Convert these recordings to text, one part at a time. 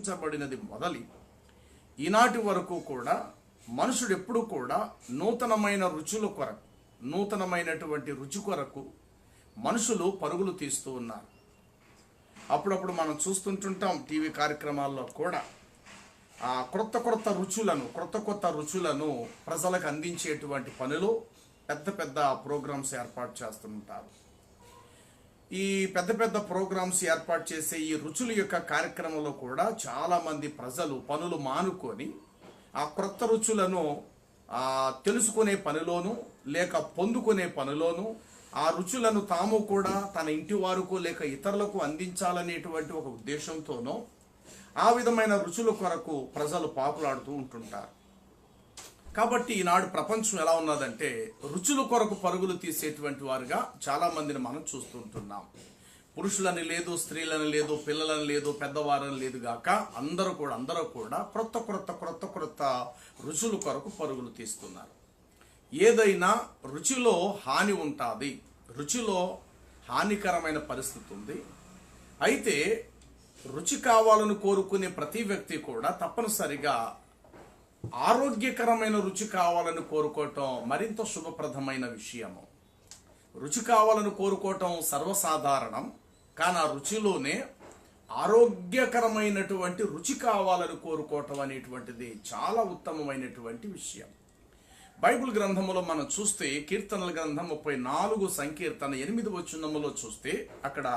సృష్టించబడినది మొదలు ఈనాటి వరకు కూడా మనుషుడు ఎప్పుడు కూడా నూతనమైన రుచుల కొరకు నూతనమైనటువంటి రుచి కొరకు మనుషులు పరుగులు తీస్తూ ఉన్నారు. అప్పుడప్పుడు మనం చూస్తుంటుంటాం టీవీ కార్యక్రమాల్లో కూడా కొత్త రుచులను ప్రజలకు అందించేటువంటి పనిలో పెద్ద పెద్ద ప్రోగ్రామ్స్ ఏర్పాటు చేస్తుంటారు. ఈ పెద్ద ప్రోగ్రామ్స్ ఏర్పాటు చేసే ఈ రుచుల యొక్క కార్యక్రమంలో కూడా చాలామంది ప్రజలు పనులు మానుకొని ఆ క్రొత్త రుచులను తెలుసుకునే పనిలోను లేక పొందుకునే పనిలోను ఆ రుచులను తాము కూడా తన ఇంటి వారికి లేక ఇతరులకు అందించాలనేటువంటి ఒక ఉద్దేశంతోనో ఆ విధమైన రుచుల కొరకు ప్రజలు పాకులాడుతూ ఉంటుంటారు. కాబట్టి ఈనాడు ప్రపంచం ఎలా ఉన్నదంటే రుచుల కొరకు పరుగులు తీసేటువంటి వారుగా చాలా మందిని మనం చూస్తుంటున్నాం. పురుషులని లేదు, స్త్రీలని లేదు, పిల్లలని లేదు, పెద్దవారని లేదు గాక అందరూ కూడా క్రొత్త రుచుల కొరకు పరుగులు తీస్తున్నారు. ఏదైనా రుచిలో హాని ఉంటుంది, రుచిలో హానికరమైన పరిస్థితి ఉంది. అయితే రుచి కావాలని కోరుకునే ప్రతి వ్యక్తి కూడా తప్పనిసరిగా ఆరోగ్యకరమైన రుచి కావాలని కోరుకోవటం మరింత శుభప్రదమైన విషయము. రుచి కావాలని కోరుకోవటం సర్వసాధారణం, కానీ ఆ రుచిలోనే ఆరోగ్యకరమైనటువంటి రుచి కావాలని కోరుకోవటం అనేటువంటిది చాలా ఉత్తమమైనటువంటి విషయం. బైబిల్ గ్రంథములో మనం చూస్తే కీర్తనల గ్రంథం 34 సంకీర్తన 8 వచనములో చూస్తే అక్కడ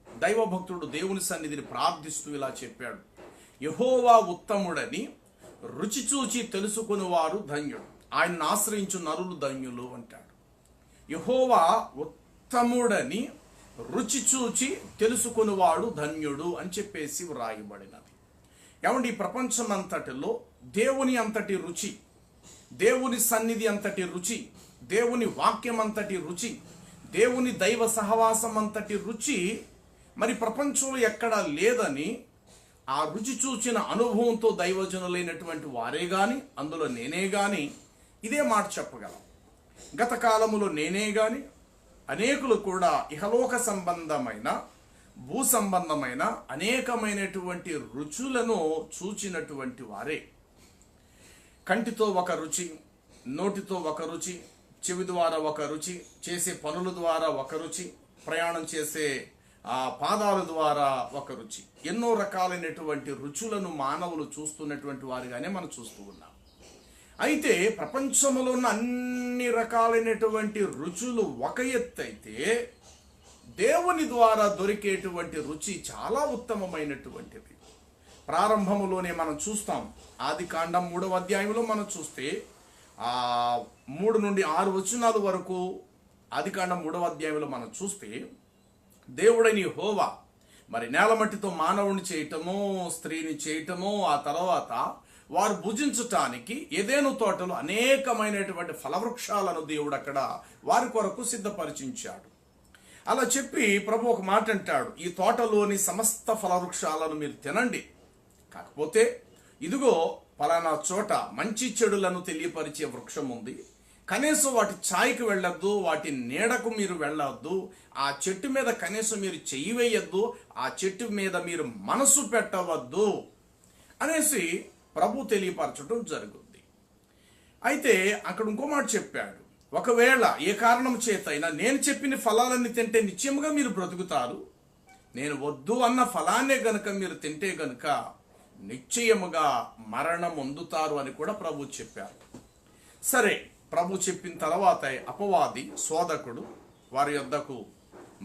దైవభక్తుడు దేవుని సన్నిధిని ప్రార్థిస్తూ ఇలా చెప్పాడు, యెహోవా ఉత్తముడని రుచి చూచి తెలుసుకుని వారు ధన్యుడు, ఆయన్ని ఆశ్రయించు నరులు ధన్యులు అంటాడు. యెహోవా ఉత్తముడని రుచి చూచి తెలుసుకునివాడు ధన్యుడు అని చెప్పేసి వ్రాయబడినది. ఏమండి, ఈ ప్రపంచం అంతటిలో దేవుని అంతటి రుచి, దేవుని సన్నిధి అంతటి రుచి, దేవుని వాక్యం అంతటి రుచి, దేవుని దైవ సహవాసం అంతటి రుచి మరి ప్రపంచంలో ఎక్కడా లేదని ఆ రుచి చూచిన అనుభవంతో దైవజనులైనటువంటి వారే గాని, అందులో నేనే గాని ఇదే మాట చెప్పగలం. గత కాలములో నేనే గాని అనేకులు కూడా ఇహలోక సంబంధమైన భూ సంబంధమైన అనేకమైనటువంటి రుచులను చూచినటువంటి వారే. కంటితో ఒక రుచి, నోటితో ఒక రుచి, చెవి ద్వారా ఒక రుచి, చేసే పనుల ద్వారా ఒక రుచి, ప్రయాణం చేసే పాదాల ద్వారా ఒక రుచి, ఎన్నో రకాలైనటువంటి రుచులను మానవులు చూస్తున్నటువంటి వారిగానే మనం చూస్తూ ఉన్నాం. అయితే ప్రపంచంలో ఉన్న అన్ని రకాలైనటువంటి రుచులు ఒక ఎత్తు అయితే దేవుని ద్వారా దొరికేటువంటి రుచి చాలా ఉత్తమమైనటువంటిది. ప్రారంభములోనే మనం చూస్తాం, ఆదికాండం 3వ అధ్యాయంలో మనం చూస్తే 3 నుండి 6 వచనాల వరకు ఆదికాండం 3వ అధ్యాయంలో మనం చూస్తే దేవుడని యెహోవా మరి నేలమట్టితో మానవుని చేయటము, స్త్రీని చేయటము, ఆ తర్వాత వారు భుజించటానికి ఏదేను తోటలో అనేకమైనటువంటి ఫలవృక్షాలను దేవుడు అక్కడ వారి కొరకు సిద్ధపరిచించాడు. అలా చెప్పి ప్రభు ఒక మాట అంటాడు, ఈ తోటలోని సమస్త ఫలవృక్షాలను మీరు తినండి, కాకపోతే ఇదిగో పలానా చోట మంచి చెడులను తెలియపరిచే వృక్షం ఉంది, కనీసం వాటి ఛాయకు వెళ్ళొద్దు, వాటి నీడకు మీరు వెళ్ళొద్దు, ఆ చెట్టు మీద కనీసం మీరు చెయ్యి వేయొద్దు, ఆ చెట్టు మీద మీరు మనసు పెట్టవద్దు అనేసి ప్రభు తెలియపరచడం జరుగుద్ది. అయితే అక్కడ ఇంకో మాట చెప్పాడు, ఒకవేళ ఏ కారణం చేతైనా నేను చెప్పిన ఫలాలన్నీ తింటే నిశ్చయముగా మీరు బ్రతుకుతారు, నేను వద్దు అన్న ఫలాన్నే గనుక మీరు తింటే గనుక నిశ్చయముగా మరణం పొందుతారు అని కూడా ప్రభు చెప్పారు. సరే, ప్రభు చెప్పిన తర్వాత అపవాది శోధకుడు వారి యొద్దకు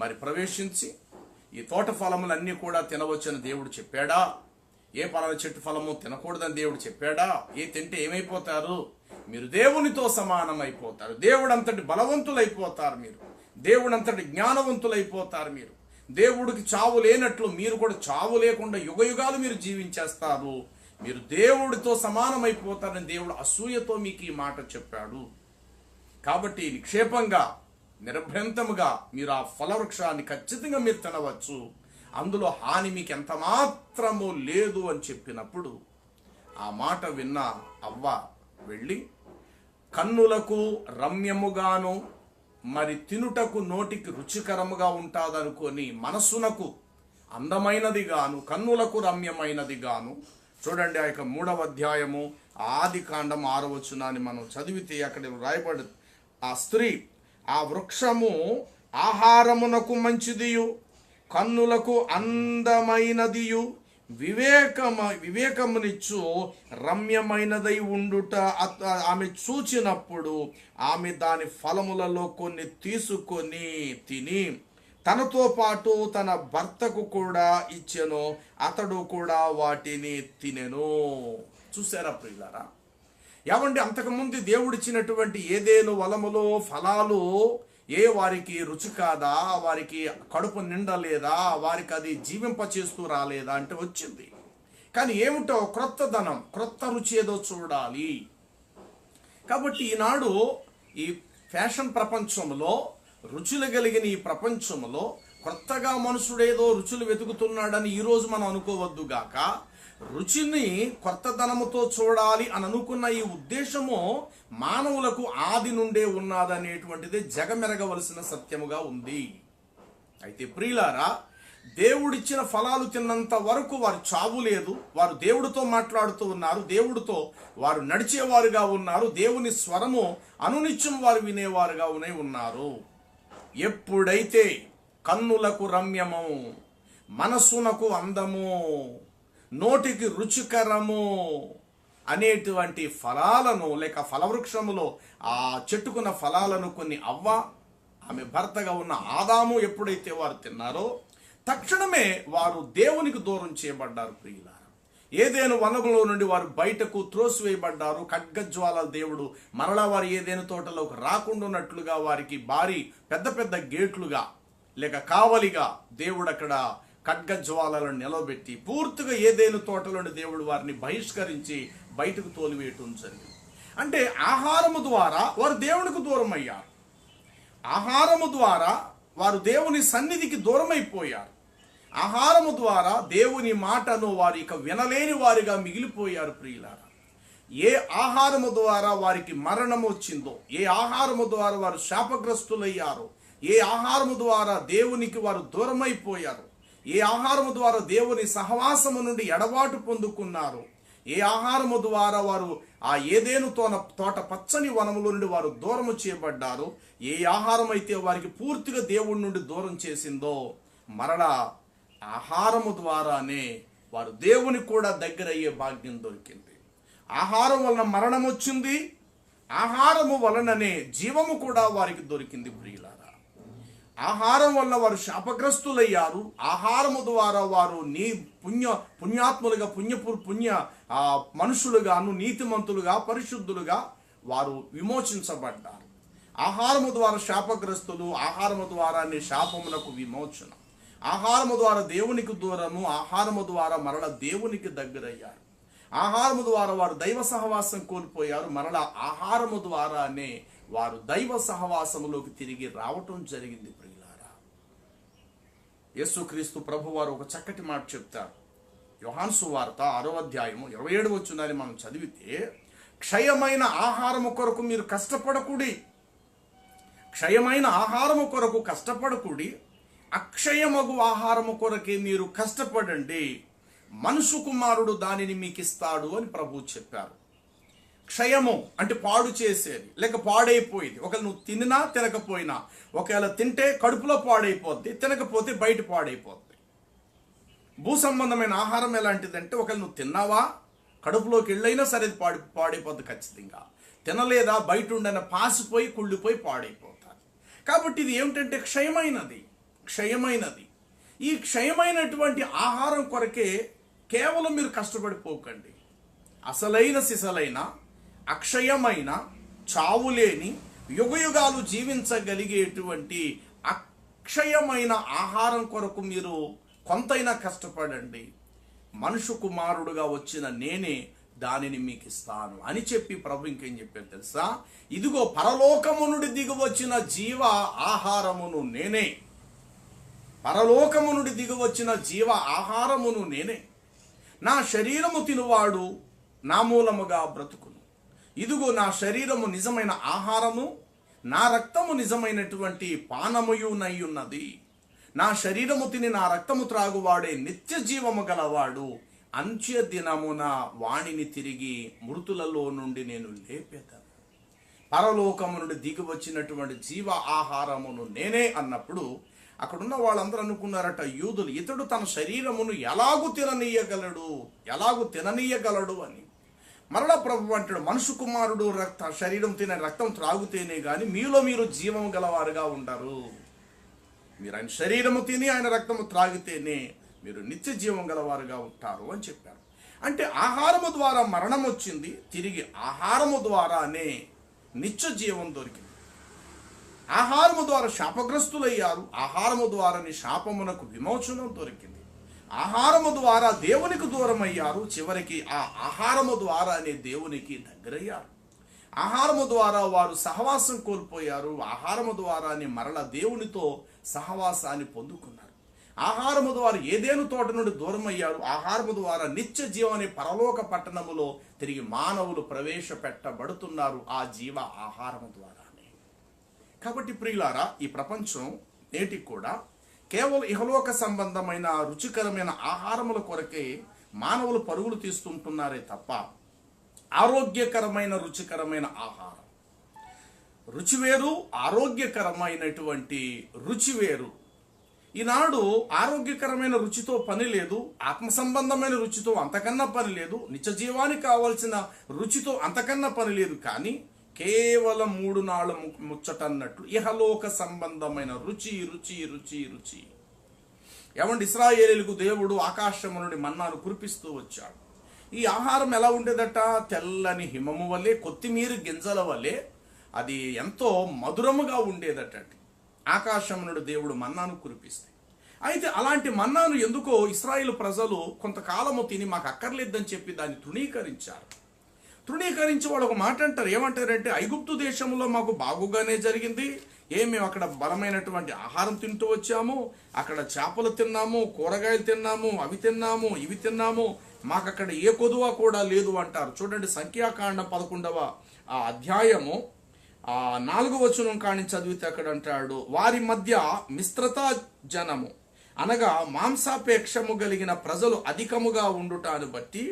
మరి ప్రవేశించి ఈ తోట ఫలములన్నీ కూడా తినవచ్చని దేవుడు చెప్పాడా, ఏ పలానా చెట్టు ఫలము తినకూడదని దేవుడు చెప్పాడా, ఏ తింటే ఏమైపోతారు, మీరు దేవునితో సమానమైపోతారు, దేవుడంతటి బలవంతులైపోతారు, మీరు దేవుడంతటి జ్ఞానవంతులైపోతారు, మీరు దేవుడికి చావు లేనట్లు మీరు కూడా చావు లేకుండా యుగయుగాలు మీరు జీవించేస్తారు, మీరు దేవుడితో సమానమైపోతారని దేవుడు అసూయతో మీకు ఈ మాట చెప్పాడు. కాబట్టి నిక్షేపంగా నిర్భ్యంతముగా మీరు ఆ ఫలవృక్షాన్ని ఖచ్చితంగా మీరు తినవచ్చు, అందులో హాని మీకు ఎంత మాత్రము లేదు అని చెప్పినప్పుడు ఆ మాట విన్న అవ్వ వెళ్ళి కన్నులకు రమ్యముగాను మరి తినుటకు నోటికి రుచికరముగా ఉంటాదనుకొని మనస్సునకు అందమైనది గాను కన్నులకు రమ్యమైనది గాను. చూడండి ఆ యొక్క 3వ అధ్యాయము ఆది కాండం 6వ వచనాన్ని మనం చదివితే అక్కడ రాయబడి, ఆ స్త్రీ ఆ వృక్షము ఆహారమునకు మంచిదియు కన్నులకు అందమైనదియు వివేకమునిచ్చు రమ్యమైనదై ఉండుట ఆమె చూచినప్పుడు ఆమె దాని ఫలములలో కొన్ని తీసుకొని తిని తనతో పాటు తన భర్తకు కూడా ఇచ్చెను, అతడు కూడా వాటిని తినెను. చూసారా ప్రియులారా? ఏమండి, అంతకుముందు దేవుడిచ్చినటువంటి ఏదేను వలములో ఫలాలు వారికి రుచి కాదా, వారికి కడుపు నిండలేదా, వారికి అది జీవింపచేస్తూ రాలేదా అంటే వచ్చింది. కానీ ఏమిటో క్రొత్తదనం, క్రొత్త రుచి ఏదో చూడాలి. కాబట్టి ఈనాడు ఈ ఫ్యాషన్ ప్రపంచంలో, రుచులు కలిగిన ఈ ప్రపంచంలో కొత్తగా మనుషుడేదో రుచులు వెతుకుతున్నాడని ఈరోజు మనం అనుకోవద్దు గాక. రుచిని కొత్తదనముతో చూడాలి అని అనుకున్న ఈ ఉద్దేశము మానవులకు ఆది నుండే ఉన్నదనేటువంటిది జగమెరగవలసిన సత్యముగా ఉంది. అయితే ప్రియులారా, దేవుడిచ్చిన ఫలాలు తిన్నంత వరకు వారు చావు లేదు. వారు దేవుడితో మాట్లాడుతూ ఉన్నారు, దేవుడితో వారు నడిచేవారుగా ఉన్నారు, దేవుని స్వరము అనునిత్యం వారు వినేవారుగా ఉన్నారు. ఎప్పుడైతే కన్నులకు రమ్యము, మనస్సునకు అందము, నోటికి రుచికరము అనేటువంటి ఫలాలను, లేక ఫలవృక్షములో ఆ చెట్టుకున్న ఫలాలను కొన్ని ఆమె భర్తగా ఉన్న ఆదాము ఎప్పుడైతే వారు తిన్నారో తక్షణమే వారు దేవునికి దూరం చేయబడ్డారు. ప్రియులారా, ఏదేను వనములో నుండి వారు బయటకు త్రోసివేయబడ్డారు. ఖడ్గజ్వాల దేవుడు మరలా వారు ఏదేను తోటలోకి రాకుండాన్నట్లుగా వారికి భారీ పెద్ద పెద్ద గేట్లుగా లేక కావలిగా దేవుడు అక్కడ ఖడ్గజ్వాలను నిలబెట్టి పూర్తిగా ఏదేను తోటలోని దేవుడు వారిని బహిష్కరించి బయటకు తోలివేయటం జరిగింది. అంటే ఆహారము ద్వారా వారు దేవునికి దూరం అయ్యారు. ఆహారము ద్వారా వారు దేవుని సన్నిధికి దూరం అయిపోయారు. ఆహారము ద్వారా దేవుని మాటను వారు ఇక వినలేని వారిగా మిగిలిపోయారు. ప్రియులారా, ఏ ఆహారము ద్వారా వారికి మరణం వచ్చిందో, ఏ ఆహారము ద్వారా వారు శాపగ్రస్తులయ్యారో, ఏ ఆహారము ద్వారా దేవునికి వారు దూరమైపోయారు, ఏ ఆహారము ద్వారా దేవుని సహవాసము నుండి ఎడబాటు పొందుకున్నారు, ఏ ఆహారము ద్వారా వారు ఆ ఏదేను తోట పచ్చని వనముల నుండి వారు దూరము చేయబడ్డారు, ఏ ఆహారం అయితే వారికి పూర్తిగా దేవుడి నుండి దూరం చేసిందో, మరలా ఆహారము ద్వారానే వారు దేవుని కూడా దగ్గరయ్యే భాగ్యం దొరికింది. ఆహారం వలన మరణం వచ్చింది, ఆహారము వలననే జీవము కూడా వారికి దొరికింది. ప్రియులారా, ఆహారం వల్ల వారు శాపగ్రస్తులయ్యారు. ఆహారము ద్వారా వారు పుణ్యాత్ములుగా పుణ్య మనుషులుగాను, నీతిమంతులుగా, పరిశుద్ధులుగా వారు విమోచించబడ్డారు. ఆహారము ద్వారా శాపగ్రస్తులు, ఆహారము ద్వారానే శాపమునకు విమోచన. ఆహారము ద్వారా దేవునికి దూరము, ఆహారము ద్వారా మరల దేవునికి దగ్గరయ్యారు. ఆహారము ద్వారా వారు దైవ సహవాసం కోల్పోయారు, మరల ఆహారము ద్వారానే వారు దైవ సహవాసములోకి తిరిగి రావటం జరిగింది. ప్రియులారా, యేసుక్రీస్తు ప్రభు వారు ఒక చక్కటి మాట చెప్తారు. యోహాను సువార్త 6వ అధ్యాయము 27వ వచనాన్ని మనం చదివితే, క్షయమైన ఆహారము కొరకు మీరు కష్టపడకుడి, క్షయమైన ఆహారము కొరకు కష్టపడకుడి, అక్షయమగు ఆహారము కొరకే మీరు కష్టపడండి, మనుషు కుమారుడు దానిని మీకు ఇస్తాడు అని ప్రభు చెప్పారు. క్షయము అంటే పాడు చేసేది, లేక పాడైపోయేది. ఒకవేళ నువ్వు తినినా తినకపోయినా, ఒకవేళ తింటే కడుపులో పాడైపోద్ది, తినకపోతే బయట పాడైపోద్ది. భూ సంబంధమైన ఆహారం ఎలాంటిదంటే, ఒకవేళ నువ్వు తిన్నావా కడుపులోకి వెళ్ళైనా సరే పాడైపోద్ది ఖచ్చితంగా. తినలేదా బయట ఉండని పాసిపోయి కుళ్ళిపోయి పాడైపోతారు. కాబట్టి ఇది ఏమిటంటే క్షయమైనది. ఈ క్షయమైనటువంటి ఆహారం కొరకే కేవలం మీరు కష్టపడిపోకండి. అసలైన సిసలైన అక్షయమైన చావులేని యుగయుగాలు జీవించగలిగేటువంటి అక్షయమైన ఆహారం కొరకు మీరు కొంతైనా కష్టపడండి. మనుషు కుమారుడుగా వచ్చిన నేనే దానిని మీకు ఇస్తాను అని చెప్పి ప్రభు ఇంకేం చెప్పారు తెలుసా? ఇదిగో పరలోకము నుండి దిగివచ్చిన జీవ ఆహారమును నేనే, పరలోకము నుండి దిగివచ్చిన జీవ ఆహారమును నేనే. నా శరీరము తినువాడు నా మూలముగా బ్రతుకును. ఇదిగో నా శరీరము నిజమైన ఆహారము, నా రక్తము నిజమైనటువంటి పానముయునై ఉన్నది. నా శరీరము తిని నా రక్తము త్రాగువాడే నిత్య జీవము గలవాడు, అంత్య దినమున వాణిని తిరిగి మృతులలో నుండి నేను లేపేదను. పరలోకము నుండి దిగి వచ్చినటువంటి జీవ ఆహారమును నేనే అన్నప్పుడు అక్కడున్న వాళ్ళందరూ అనుకున్నారట, యూదులు, ఇతడు తన శరీరమును ఎలాగూ తిననీయగలడు అని. మరలా ప్రభు అంటాడు, మనుషు కుమారుడు శరీరం తినే రక్తం త్రాగుతేనే గాని మీలో మీరు జీవము గలవారుగా ఉండరు. మీరు ఆయన శరీరము తిని ఆయన రక్తము త్రాగితేనే మీరు నిత్య జీవం గలవారుగా ఉంటారు అని చెప్పారు. అంటే ఆహారము ద్వారా మరణం వచ్చింది, తిరిగి ఆహారము ద్వారానే నిత్య జీవం దొరికింది. ఆహారము ద్వారా శాపగ్రస్తులయ్యారు, ఆహారము ద్వారానే శాపమునకు విమోచనం దొరికింది. ఆహారము ద్వారా దేవునికి దూరం అయ్యారు, చివరికి ఆ ఆహారము ద్వారానే దేవునికి దగ్గరయ్యారు. ఆహారము ద్వారా వారు సహవాసం కోల్పోయారు, ఆహారము ద్వారానే మరల దేవునితో సహవాసాన్ని పొందుకున్నారు. ఆహారము ద్వారా ఏదేను తోట నుండి దూరం అయ్యారు, ఆహారము ద్వారా నిత్య జీవని పరలోక పట్టణములో తిరిగి మానవులు ప్రవేశపెట్టబడుతున్నారు ఆ జీవ ఆహారము ద్వారానే. కాబట్టి ప్రియులారా, ఈ ప్రపంచం నేటికి కూడా కేవలం ఇహలోక సంబంధమైన రుచికరమైన ఆహారముల కొరకే మానవులు పరుగులు తీస్తుంటున్నారే తప్ప ఆరోగ్యకరమైన రుచికరమైన ఆహారం, రుచి వేరు, ఆరోగ్యకరమైనటువంటి రుచి వేరు. ఈనాడు ఆరోగ్యకరమైన రుచితో పని లేదు, ఆత్మ సంబంధమైన రుచితో అంతకన్నా పని లేదు, నిత్య జీవానికి కావలసిన రుచితో అంతకన్నా పని లేదు. కానీ కేవలం 3 నాళ్ళు ముచ్చటన్నట్లు ఇహలోక సంబంధమైన రుచి రుచి రుచి రుచి. ఏమంటే ఇశ్రాయేలీయులకు దేవుడు ఆకాశము నుండి మన్నాను కురిపిస్తూ వచ్చాడు. ఈ ఆహారం ఎలా ఉండేదట? తెల్లని హిమము వలె, కొత్తిమీర గింజల వలె అది ఎంతో మధురముగా ఉండేదట. ఆకాశం నుండి దేవుడు మన్నాను కురిపిస్తే, అయితే అలాంటి మన్నాను ఎందుకో ఇశ్రాయేలు ప్రజలు కొంతకాలము తిని మాకు అక్కర్లేదని చెప్పి దాన్ని తృణీకరించారు. తృణీకరించి వాళ్ళు ఒక మాట అంటారు, ఏమంటారంటే ఐగుప్తు దేశంలో మాకు బాగుగానే జరిగింది, మేము అక్కడ బలమైనటువంటి ఆహారం తింటూ వచ్చాము, అక్కడ చేపలు తిన్నాము, కూరగాయలు తిన్నాము, అవి తిన్నాము, ఇవి తిన్నాము, మాకు అక్కడ ఏ కొదువ కూడా లేదు అంటారు. చూడండి, సంఖ్యాకాండం 11వ అధ్యాయము 4వ వచనం కాని చదివితే అక్కడ అంటాడు, వారి మధ్య మిశ్రత జనము అనగా మాంసాపేక్షము కలిగిన ప్రజలు అధికముగా ఉండుటాను బట్టి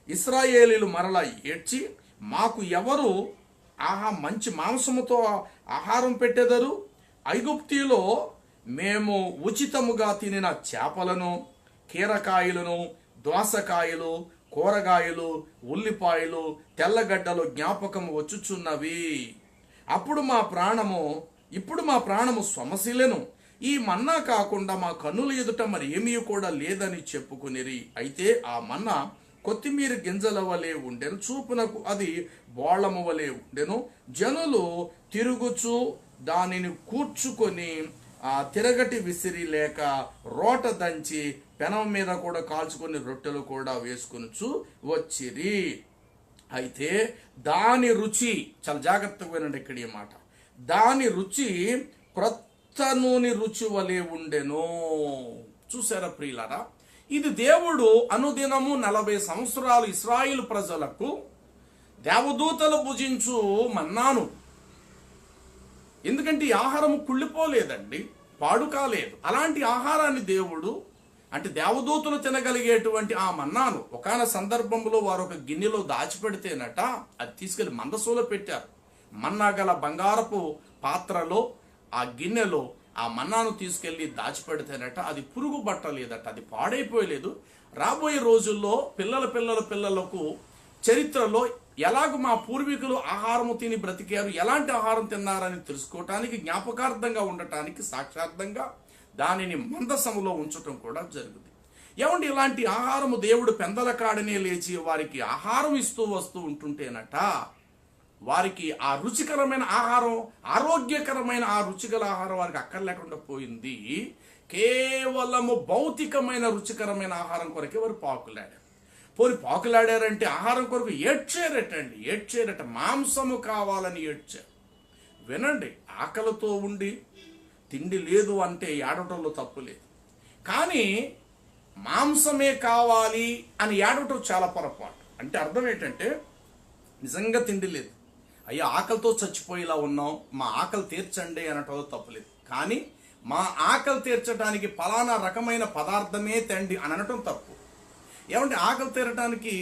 ఇశ్రాయేలీలు మరలా ఏడ్చి, మాకు ఎవరు మంచి మాంసముతో ఆహారం పెట్టెదరు? ఐగుప్తిలో మేము ఉచితముగా తినిన చేపలను, కీరకాయలను, దోసకాయలు, కూరగాయలు, ఉల్లిపాయలు, తెల్లగడ్డలు జ్ఞాపకము వచ్చుచున్నవి. ఇప్పుడు మా ప్రాణము సొమసిలెను. ఈ మన్నా కాకుండా మా కన్నుల ఎదుట మరి ఏమీ కూడా లేదని చెప్పుకునిరి. అయితే ఆ మన్నా కొత్తిమీర గింజల వలె ఉండెను, చూపునకు అది బోళము వలె ఉండెను. జనులు తిరుగుచు దానిని కూర్చుకొని తిరగటి విసిరి లేక రోట దంచి పెనం మీద కూడా కాల్చుకొని రొట్టెలు కూడా వేసుకొనుచు వచ్చిరి. అయితే దాని రుచి, చాలా జాగ్రత్తగా వినండి ఇక్కడ ఈ మాట, దాని రుచి క్రొత్త నూనె రుచి వలె ఉండెను. చూసారా ప్రియులారా, ఇది దేవుడు అనుదినము 40 సంవత్సరాలు ఇశ్రాయేలు ప్రజలకు దేవదూతలు భుజించు మన్నాను. ఎందుకంటే ఈ ఆహారం కుళ్ళిపోలేదండి, పాడు కాలేదు. అలాంటి ఆహారాన్ని దేవుడు, అంటే దేవదూతలు తినగలిగేటువంటి ఆ మన్నాను ఒకాన సందర్భంలో వారు ఒక గిన్నెలో దాచిపెడితేనట అది తీసుకెళ్లి మందసంలో పెట్టారు. మన్నా గల బంగారపు పాత్రలో ఆ గిన్నెలో ఆ మన్నాను తీసుకెళ్లి దాచిపెడితేనట అది పురుగు పట్టలేదట, అది పాడైపోయలేదు. రాబోయే రోజుల్లో పిల్లలకు చరిత్రలో ఎలాగ మా పూర్వీకులు ఆహారము తిని బ్రతికారు, ఎలాంటి ఆహారం తిన్నారని తెలుసుకోవటానికి, జ్ఞాపకార్థంగా ఉండటానికి, సాక్షార్థంగా దానిని మందసములో ఉంచటం కూడా జరుగుతుంది. ఏమంటే ఇలాంటి ఆహారము దేవుడు పెందల కాడనే లేచి వారికి ఆహారం ఇస్తూ వస్తూ ఉంటుంటేనట వారికి ఆ రుచికరమైన ఆహారం, ఆరోగ్యకరమైన ఆ రుచిగల ఆహారం వారికి అక్కర్లేకుండా పోయింది. కేవలము భౌతికమైన రుచికరమైన ఆహారం కొరకే వారు పాకులాడారంటే ఆహారం కొరకు ఏడ్చేరట, మాంసము కావాలని ఏడ్చారు. వినండి, ఆకలితో ఉండి తిండి లేదు అంటే ఏడవటంలో తప్పు లేదు, కానీ మాంసమే కావాలి అని ఏడవటం చాలా పొరపాటు. అంటే అర్థం ఏంటంటే నిజంగా తిండి లేదు, అయ్యా ఆకలితో చచ్చిపోయేలా ఉన్నాం, మా ఆకలి తీర్చండి అనటంలో తప్పులేదు. కానీ మా ఆకలి తీర్చడానికి ఫలానా రకమైన పదార్థమే తండి అని అనటం తప్పు. ఏమంటే ఆకలి తీరటానికి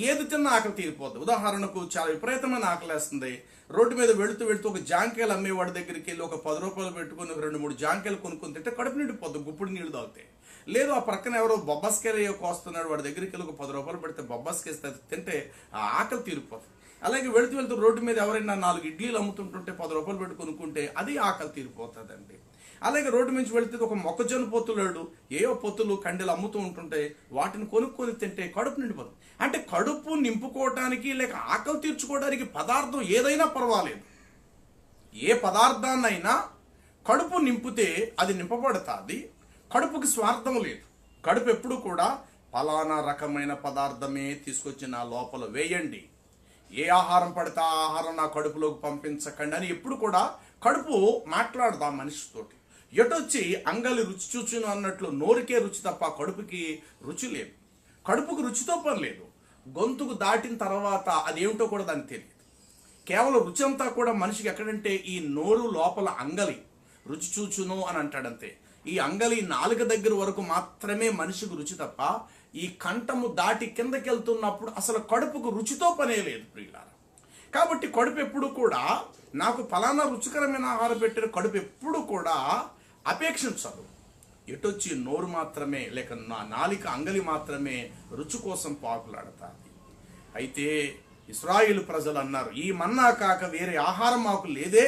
ఏది తిన్నా ఆకలి తీరిపోద్ది. ఉదాహరణకు చాలా విపరీతమైన ఆకలి వేస్తుంది, రోడ్డు మీద వెళుతూ వెళుతూ ఒక జాంకాయలు అమ్మేవాడి దగ్గరికి వెళ్ళి ఒక 10 రూపాయలు పెట్టుకుని 2-3 జాంకాయలు కొనుక్కొని తింటే కడుపు నిండిపోద్ది, గుప్పుడు నీళ్లు తాగుతాయి. లేదు ఆ ప్రక్కన ఎవరో బొబ్బస్కాయ కోస్తున్నాడు, వాడి దగ్గరికి వెళ్ళి ఒక 10 రూపాయలు పెడితే బొబ్బస్కాయ తింటే ఆ ఆకలి తీరిపోతుంది. అలాగే వెళుతూ వెళుతూ రోడ్డు మీద ఎవరైనా 4 ఇడ్లీలు అమ్ముతుంటుంటే 10 రూపాయలు పెట్టి కొనుక్కుంటే అది ఆకలి తీరిపోతుందండి. అలాగే రోడ్డు నుంచి వెళితే ఒక మొక్కజొన్న పొత్తులాడు ఏవో పొత్తులు కండెలు అమ్ముతూ ఉంటుంటే వాటిని కొనుక్కొని తింటే కడుపు నిండిపోతుంది. అంటే కడుపు నింపుకోవటానికి లేక ఆకలి తీర్చుకోవడానికి పదార్థం ఏదైనా పర్వాలేదు. ఏ పదార్థాన్నైనా కడుపు నింపితే అది నింపబడుతుంది. కడుపుకి స్వార్థం లేదు. కడుపు ఎప్పుడు కూడా ఫలానా రకమైన పదార్థమే తీసుకొచ్చి నా లోపల వేయండి, ఏ ఆహారం పడితే ఆ ఆహారం నా కడుపులోకి పంపించకండి అని ఎప్పుడు కూడా కడుపు మాట్లాడదాం మనిషితోటి. ఎటొచ్చి అంగలి రుచి చూచును అన్నట్లు నోరుకే రుచి తప్ప కడుపుకి రుచి లేదు. కడుపుకు రుచితో పని లేదు. గొంతుకు దాటిన తర్వాత అదేమిటో కూడా దానికి తెలియదు. కేవలం రుచి అంతా కూడా మనిషికి ఎక్కడంటే ఈ నోరు లోపల అంగలి రుచి చూచును అని అంటాడంతే. ఈ అంగలి నాలుక దగ్గర వరకు మాత్రమే మనిషికి రుచి తప్ప ఈ కంఠము దాటి కిందకి వెళ్తున్నప్పుడు అసలు కడుపుకు రుచితో పనే లేదు ప్రియులారా. కాబట్టి కడుపు ఎప్పుడు కూడా నాకు ఫలానా రుచికరమైన ఆహారం పెట్టిన కడుపు ఎప్పుడు కూడా అపేక్షించదు. ఎటొచ్చి నోరు మాత్రమే లేక నా నాలిక అంగలి మాత్రమే రుచి కోసం పాకులాడతాది. అయితే ఇశ్రాయేలు ప్రజలు అన్నారు, ఈ మన్నా కాక వేరే ఆహారం మాకు లేదే,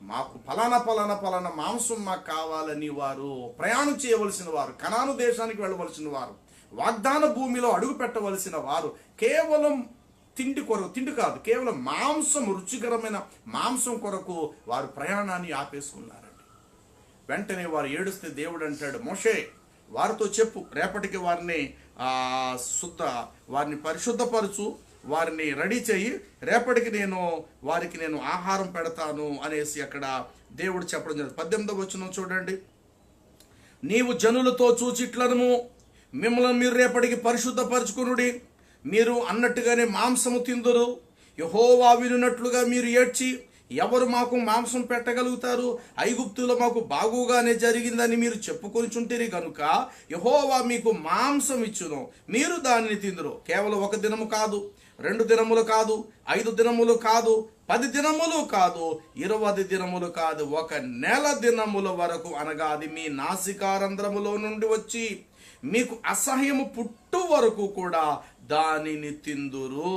మాకు ఫలానా ఫలానా ఫలానా మాంసం మాకు కావాలని వారు ప్రయాణం చేయవలసిన వారు, కనాను దేశానికి వెళ్ళవలసిన వారు, వాగ్దాన భూమిలో అడుగు పెట్టవలసిన వారు కేవలం తిండి కాదు, కేవలం మాంసం, రుచికరమైన మాంసం కొరకు వారు ప్రయాణాన్ని ఆపేసుకున్నారండి. వెంటనే వారు ఏడుస్తే దేవుడు అంటాడు, మోషే వారితో చెప్పు, రేపటికి వారిని పరిశుద్ధపరచు, వారిని రెడీ చేయి, రేపటికి వారికి నేను ఆహారం పెడతాను అనేసి అక్కడ దేవుడు చెప్పడం జరిగింది. 18వ వచనం చూడండి. నీవు జనులతో చూచిట్లను మిమ్మల్ని మీరు రేపటికి పరిశుద్ధపరచుకునుడి, మీరు అన్నట్టుగానే మాంసము తిందురు, యెహోవా వినున్నట్లుగా మీరు ఏడ్చి, ఎవరు మాకు మాంసం పెట్టగలుగుతారు, ఐగుప్తులో మాకు బాగుగానే జరిగిందని మీరు చెప్పుకొనిచుంటిరి గనుక యెహోవా మీకు మాంసం ఇచ్చును, మీరు దానిని తిందురు. కేవలం 1 దినము కాదు, 2 దినములు కాదు, 5 దినములు కాదు, 10 దినములు కాదు, 20 దినములు కాదు, 1 నెల దినముల వరకు, అనగా అది మీ నాసికారంధ్రములో నుండి వచ్చి మీకు అసహ్యము పుట్టు వరకు కూడా దానిని తిందురు.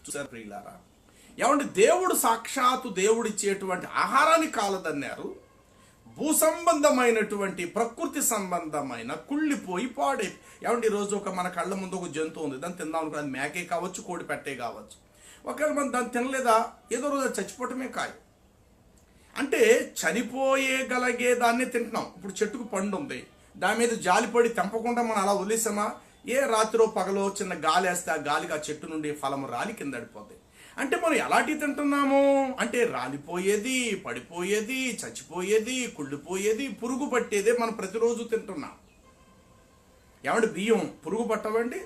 చూసారు ప్రియులారా, ఏమంటే దేవుడు సాక్షాత్తు దేవుడు ఇచ్చేటువంటి ఆహారాన్ని కాలదన్నారు. భూ సంబంధమైనటువంటి ప్రకృతి సంబంధమైన కుళ్ళిపోయి పాడే. ఏమంటే ఈరోజు మన కళ్ళ ముందు ఒక జంతువు ఉంది, దాన్ని తిందాం అనుకో, అది మేకే కావచ్చు, కోడి పెట్టే కావచ్చు. ఒకవేళ మనం దాన్ని తినలేదా, ఏదో రోజు చచ్చిపోవటమే కాదు. అంటే చనిపోయేగలిగే దాన్ని తింటున్నాం. ఇప్పుడు చెట్టుకు పండు ఉంది, దాని మీద జాలిపడి తెంపకుండా మనం అలా వదిలేసామా, ఏ రాత్రో పగలో చిన్న గాలి వేస్తే ఆ గాలికి ఆ చెట్టు నుండి ఫలము రాలి కింద పడిపోద్ది. అంటే మనం ఎలాంటివి తింటున్నాము అంటే రాలిపోయేది, పడిపోయేది, చచ్చిపోయేది, కుళ్ళిపోయేది, పురుగు పట్టేదే మనం ప్రతిరోజు తింటున్నాం. ఏమంటే బియ్యం పురుగు పట్టవండి,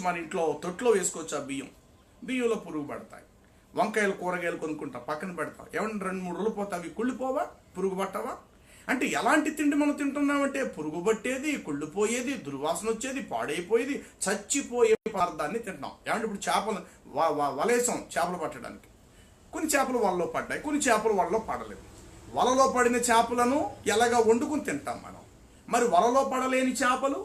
మన ఇంట్లో తొట్లో వేసుకోవచ్చు. ఆ బియ్యంలో పురుగు పడతాయి. వంకాయలు, కూరగాయలు కొనుక్కుంటాం, పక్కన పెడతాం. ఏమంటే 2-3 రోజులు పోతే అవి కుళ్ళిపోవా, పురుగు పట్టవా? అంటే ఎలాంటి తిండి మనం తింటున్నామంటే పురుగు పట్టేది, కుళ్ళిపోయేది, దుర్వాసన వచ్చేది, పాడైపోయేది, చచ్చిపోయే పదార్థాన్ని తింటున్నాం. ఏమంటే ఇప్పుడు చేపలు వలేసాం చేపలు పట్టడానికి, కొన్ని చేపలు వలలో పడ్డాయి, కొన్ని చేపలు వలలో పడలేదు. వలలో పడిన చేపలను ఎలాగా వండుకుని తింటాం మనం. మరి వలలో పడలేని చేపలు,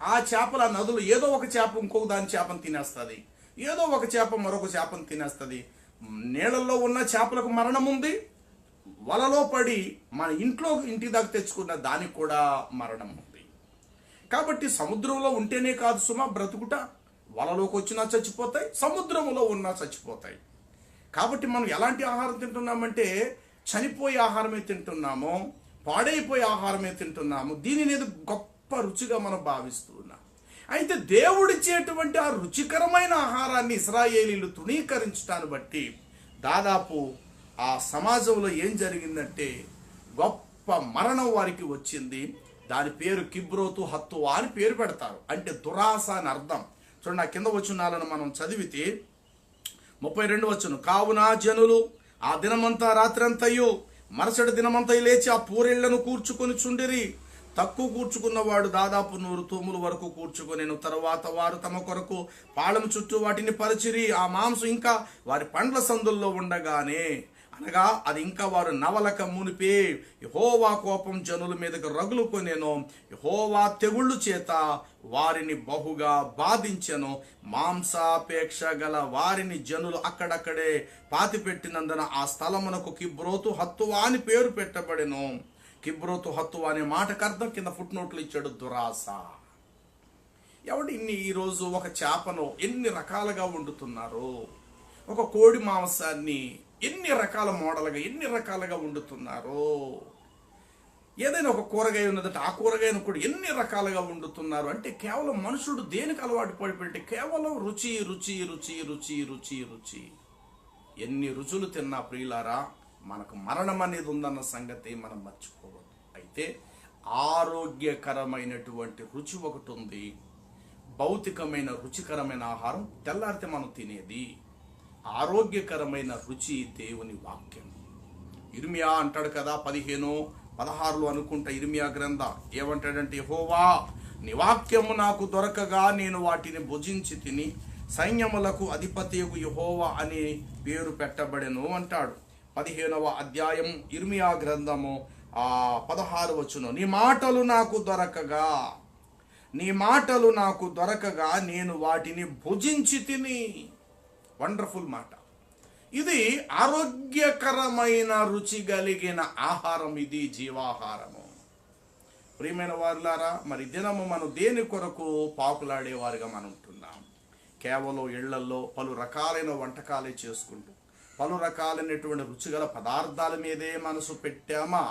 ఆ చేపల నదులు ఏదో ఒక చేప ఇంకొక దాని చేపను తినేస్తుంది, ఏదో ఒక చేప మరొక చేపను తినేస్తుంది. నీళ్ళల్లో ఉన్న చేపలకు మరణం ఉంది, వలలో పడి మన ఇంటి దాకా తెచ్చుకున్న దానికి కూడా మరణం ఉంది. కాబట్టి సముద్రంలో ఉంటేనే కాదు సుమా బ్రతుకుట, వలలోకి వచ్చినా చచ్చిపోతాయి, సముద్రంలో ఉన్నా చచ్చిపోతాయి. కాబట్టి మనం ఎలాంటి ఆహారం తింటున్నామంటే చనిపోయే ఆహారమే తింటున్నాము, పాడైపోయే ఆహారమే తింటున్నాము. దీనిని గొప్ప రుచిగా మనం భావిస్తూ ఉన్నాం. అయితే దేవుడిచ్చేటువంటి ఆ రుచికరమైన ఆహారాన్ని ఇశ్రాయేలీలు తృణీకరించడాన్ని బట్టి దాదాపు ఆ సమాజంలో ఏం జరిగిందంటే గొప్ప మరణం వారికి వచ్చింది. దాని పేరు కిబ్రోతు హత్తువా అని పేరు పెడతారు. అంటే దురాశ అని అర్థం. చూడండి, ఆ కింద వచనాలను మనం చదివితే 32 వచనం, కావున జనులు ఆ దినమంతా రాత్రంతయు మరుసటి దినమంతా లేచి ఆ పూరేళ్లను కూర్చుకొని చుండిరి. తక్కువ కూర్చుకున్నవాడు దాదాపు 100 తూముల వరకు కూర్చుకొనెను. తరువాత వారు తమ కొరకు పాళెం చుట్టూ వాటిని పరిచిరి. ఆ మాంసం ఇంకా వారి పండ్ల సందుల్లో ఉండగానే, అనగా అది ఇంకా వారు నవలక మునిపే, యెహోవా కోపం జనుల మీదకు రగులుకొనెను. యెహోవా తెగుళ్ళు చేత వారిని బహుగా బాధించెను. మాంసాపేక్ష గల వారిని జనులు అక్కడక్కడే పాతిపెట్టినందున ఆ స్థలమునకు కిబ్రోతు హత్తువా అని పేరు పెట్టబడెను. కిబ్రోతు హత్తువా అనే మాటకు అర్థం కింద ఫుట్ నోట్లు ఇచ్చాడు, దురాశ. ఎవడు ఈరోజు ఒక చేపను ఎన్ని రకాలుగా వండుతున్నారు, ఒక కోడి మాంసాన్ని ఎన్ని రకాల మోడల్గా ఎన్ని రకాలుగా వండుతున్నారు. ఏదైనా ఒక కూరగాయ ఉన్నదట, ఆ కూరగాయను కూడా ఎన్ని రకాలుగా వండుతున్నారు. అంటే కేవలం మనుషుడు దేనికి అలవాటు పడిపోయి కేవలం రుచి రుచి రుచి రుచి రుచి రుచి. ఎన్ని రుచులు తిన్నా ప్రియులారా, మనకు మరణం అనేది ఉందన్న సంగతి మనం మర్చిపోవద్దు. అయితే ఆరోగ్యకరమైనటువంటి రుచి ఒకటి ఉంది. భౌతికమైన రుచికరమైన ఆహారం తెల్లారితే మనం తినేది. ఆరోగ్యకరమైన రుచి దేవుని వాక్యం. ఇర్మియా అంటాడు కదా, 15:16 అనుకుంటా ఇర్మియా గ్రంథ ఏమంటాడంటే, యెహోవా నీ వాక్యము నాకు దొరకగా నేను వాటిని భుజించి తిని సైన్యములకు అధిపతియగు యెహోవా అని పేరు పెట్టబడెను అంటాడు. 15వ అధ్యాయం ఇర్మియా గ్రంథము 16 వచనం, నీ మాటలు నాకు దొరకగా నేను వాటిని భుజించి తిని. వండర్ఫుల్ మాట. ఇది ఆరోగ్యకరమైన రుచి కలిగిన ఆహారం, ఇది జీవాహారము. ప్రియమైన వారులారా, మరి దినము మనం దేని కొరకు పాకులాడేవారుగా మనం ఉంటున్నాం? కేవలం ఇళ్లల్లో పలు రకాలైన వంటకాలే చేసుకుంటూ పలు రకాలైనటువంటి రుచిగల పదార్థాల మీదే మనసు పెట్టామా?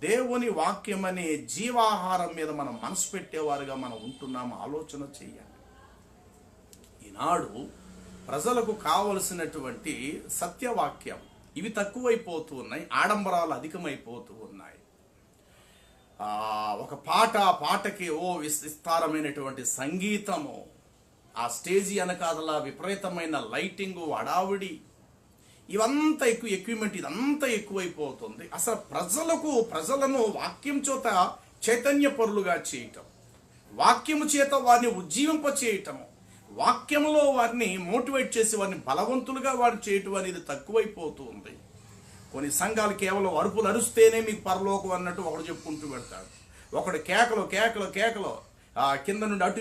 దేవుని వాక్యం అనే జీవాహారం మీద మనం మనసు పెట్టేవారుగా మనం ఉంటున్నామా? ఆలోచన చెయ్యండి. ఈనాడు ప్రజలకు కావలసినటువంటి సత్యవాక్యం ఇవి తక్కువైపోతూ ఉన్నాయి, ఆడంబరాలు అధికమైపోతూ ఉన్నాయి. ఒక పాటకి విస్తారమైనటువంటి సంగీతము, ఆ స్టేజి వెనకాదల విపరీతమైన లైటింగు, అడావిడి, ఇవంతా ఎక్విప్మెంట్ ఇదంతా ఎక్కువైపోతుంది. అసలు ప్రజలను వాక్యం చేత చైతన్యపరులుగా చేయటం, వాక్యము చేత వారిని ఉజ్జీవింప చేయటము, వాక్యంలో వారిని మోటివేట్ చేసి వారిని బలవంతులుగా వారిని చేయటం అనేది తక్కువైపోతూ ఉంది. కొన్ని సంఘాలు కేవలం అరుపులు అరుస్తేనే మీకు పరలోకం అన్నట్టు ఒకడు చెప్పుకుంటూ పెడతాడు. ఒకడు కేకలో కింద నుండి అటు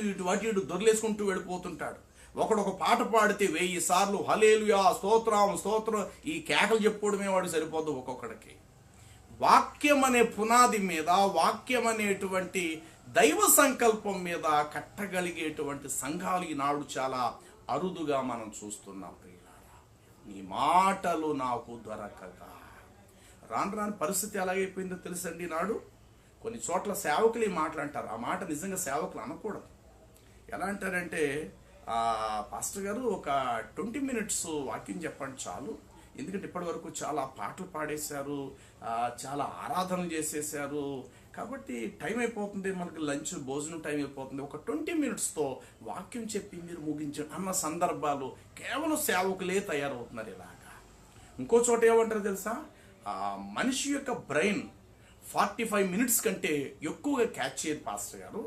ఇటు దొర్లేసుకుంటూ వెళ్ళిపోతుంటాడు. ఒకడు ఒక పాట పాడితే 1000 సార్లు హల్లెలూయా, స్తోత్రం, ఈ కేకలు చెప్పుకోవడమే వాడు సరిపోదు ఒక్కొక్కడికి. వాక్యం అనే పునాది మీద, వాక్యం అనేటువంటి దైవ సంకల్పం మీద కట్టగలిగేటువంటి సంఘాలు ఈనాడు చాలా అరుదుగా మనం చూస్తున్నాం. ప్రియులారా, నీ మాటలు నాకు దొరకగా, రాను పరిస్థితి ఎలాగైపోయిందో తెలుసండి. నాడు కొన్ని చోట్ల సేవకులు ఈ మాటలు అంటారు. ఆ మాట నిజంగా సేవకులు అనకూడదు. ఎలా అంటారంటే, పాస్టర్ గారు ఒక 20 మినిట్స్ వాక్యం చెప్పండి చాలు, ఎందుకంటే ఇప్పటి వరకు చాలా పాటలు పాడేశారు, చాలా ఆరాధనలు చేసేసారు, కాబట్టి టైం అయిపోతుంది, మనకి లంచ్ భోజనం టైం అయిపోతుంది, ఒక 20 మినిట్స్తో వాక్యం చెప్పి మీరు ముగించండి అన్న సందర్భాలు కేవలం సేవకులే తయారవుతున్నారు. ఇలాగా ఇంకో చోట ఏమంటారు తెలుసా, మనిషి యొక్క బ్రెయిన్ 45 మినిట్స్ కంటే ఎక్కువగా క్యాచ్ చేయదు పాస్టర్ గారు,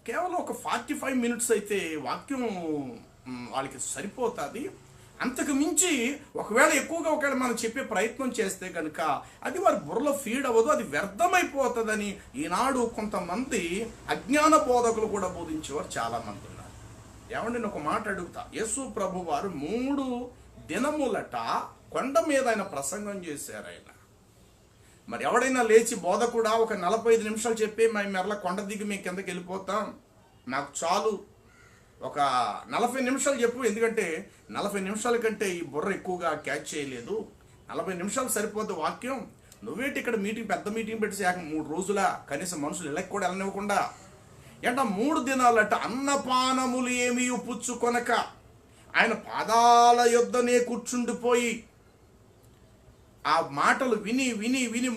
కేవలం ఒక 45 మినిట్స్ అయితే వాక్యం వాళ్ళకి సరిపోతుంది, అంతకు మించి ఒకవేళ మనం చెప్పే ప్రయత్నం చేస్తే కనుక అది వారి బుర్రలో ఫీడ్ అవ్వదు, అది వ్యర్థమైపోతుందని ఈనాడు కొంతమంది అజ్ఞాన బోధకులు కూడా బోధించేవారు చాలా మంది ఉన్నారు. ఏమంటే నేను ఒక మాట అడుగుతా, యేసు ప్రభు వారు 3 దినములట కొండ మీద ఆయన ప్రసంగం చేశారు. ఆయన మరి ఎవడైనా లేచి బోధకుడా ఒక 45 నిమిషాలు చెప్పి మేము మెరల కొండ దిగి మేము కిందకి వెళ్ళిపోతాం, నాకు చాలు, ఒక 40 నిమిషాలు చెప్పు, ఎందుకంటే 40 నిమిషాల కంటే ఈ బుర్ర ఎక్కువగా క్యాచ్ చేయలేదు, 40 నిమిషాలు సరిపోద్ది వాక్యం, నువ్వేంటి ఇక్కడ పెద్ద మీటింగ్ పెట్టి 3 రోజుల కనీసం మనుషులు ఇళ్ళకి కూడా వెళ్ళనివ్వకుండా 3 దినాలట అన్నపానములు ఏమీ పుచ్చుకొనక ఆయన పాదాల యొద్దనే కూర్చుండిపోయి ఆ మాటలు విని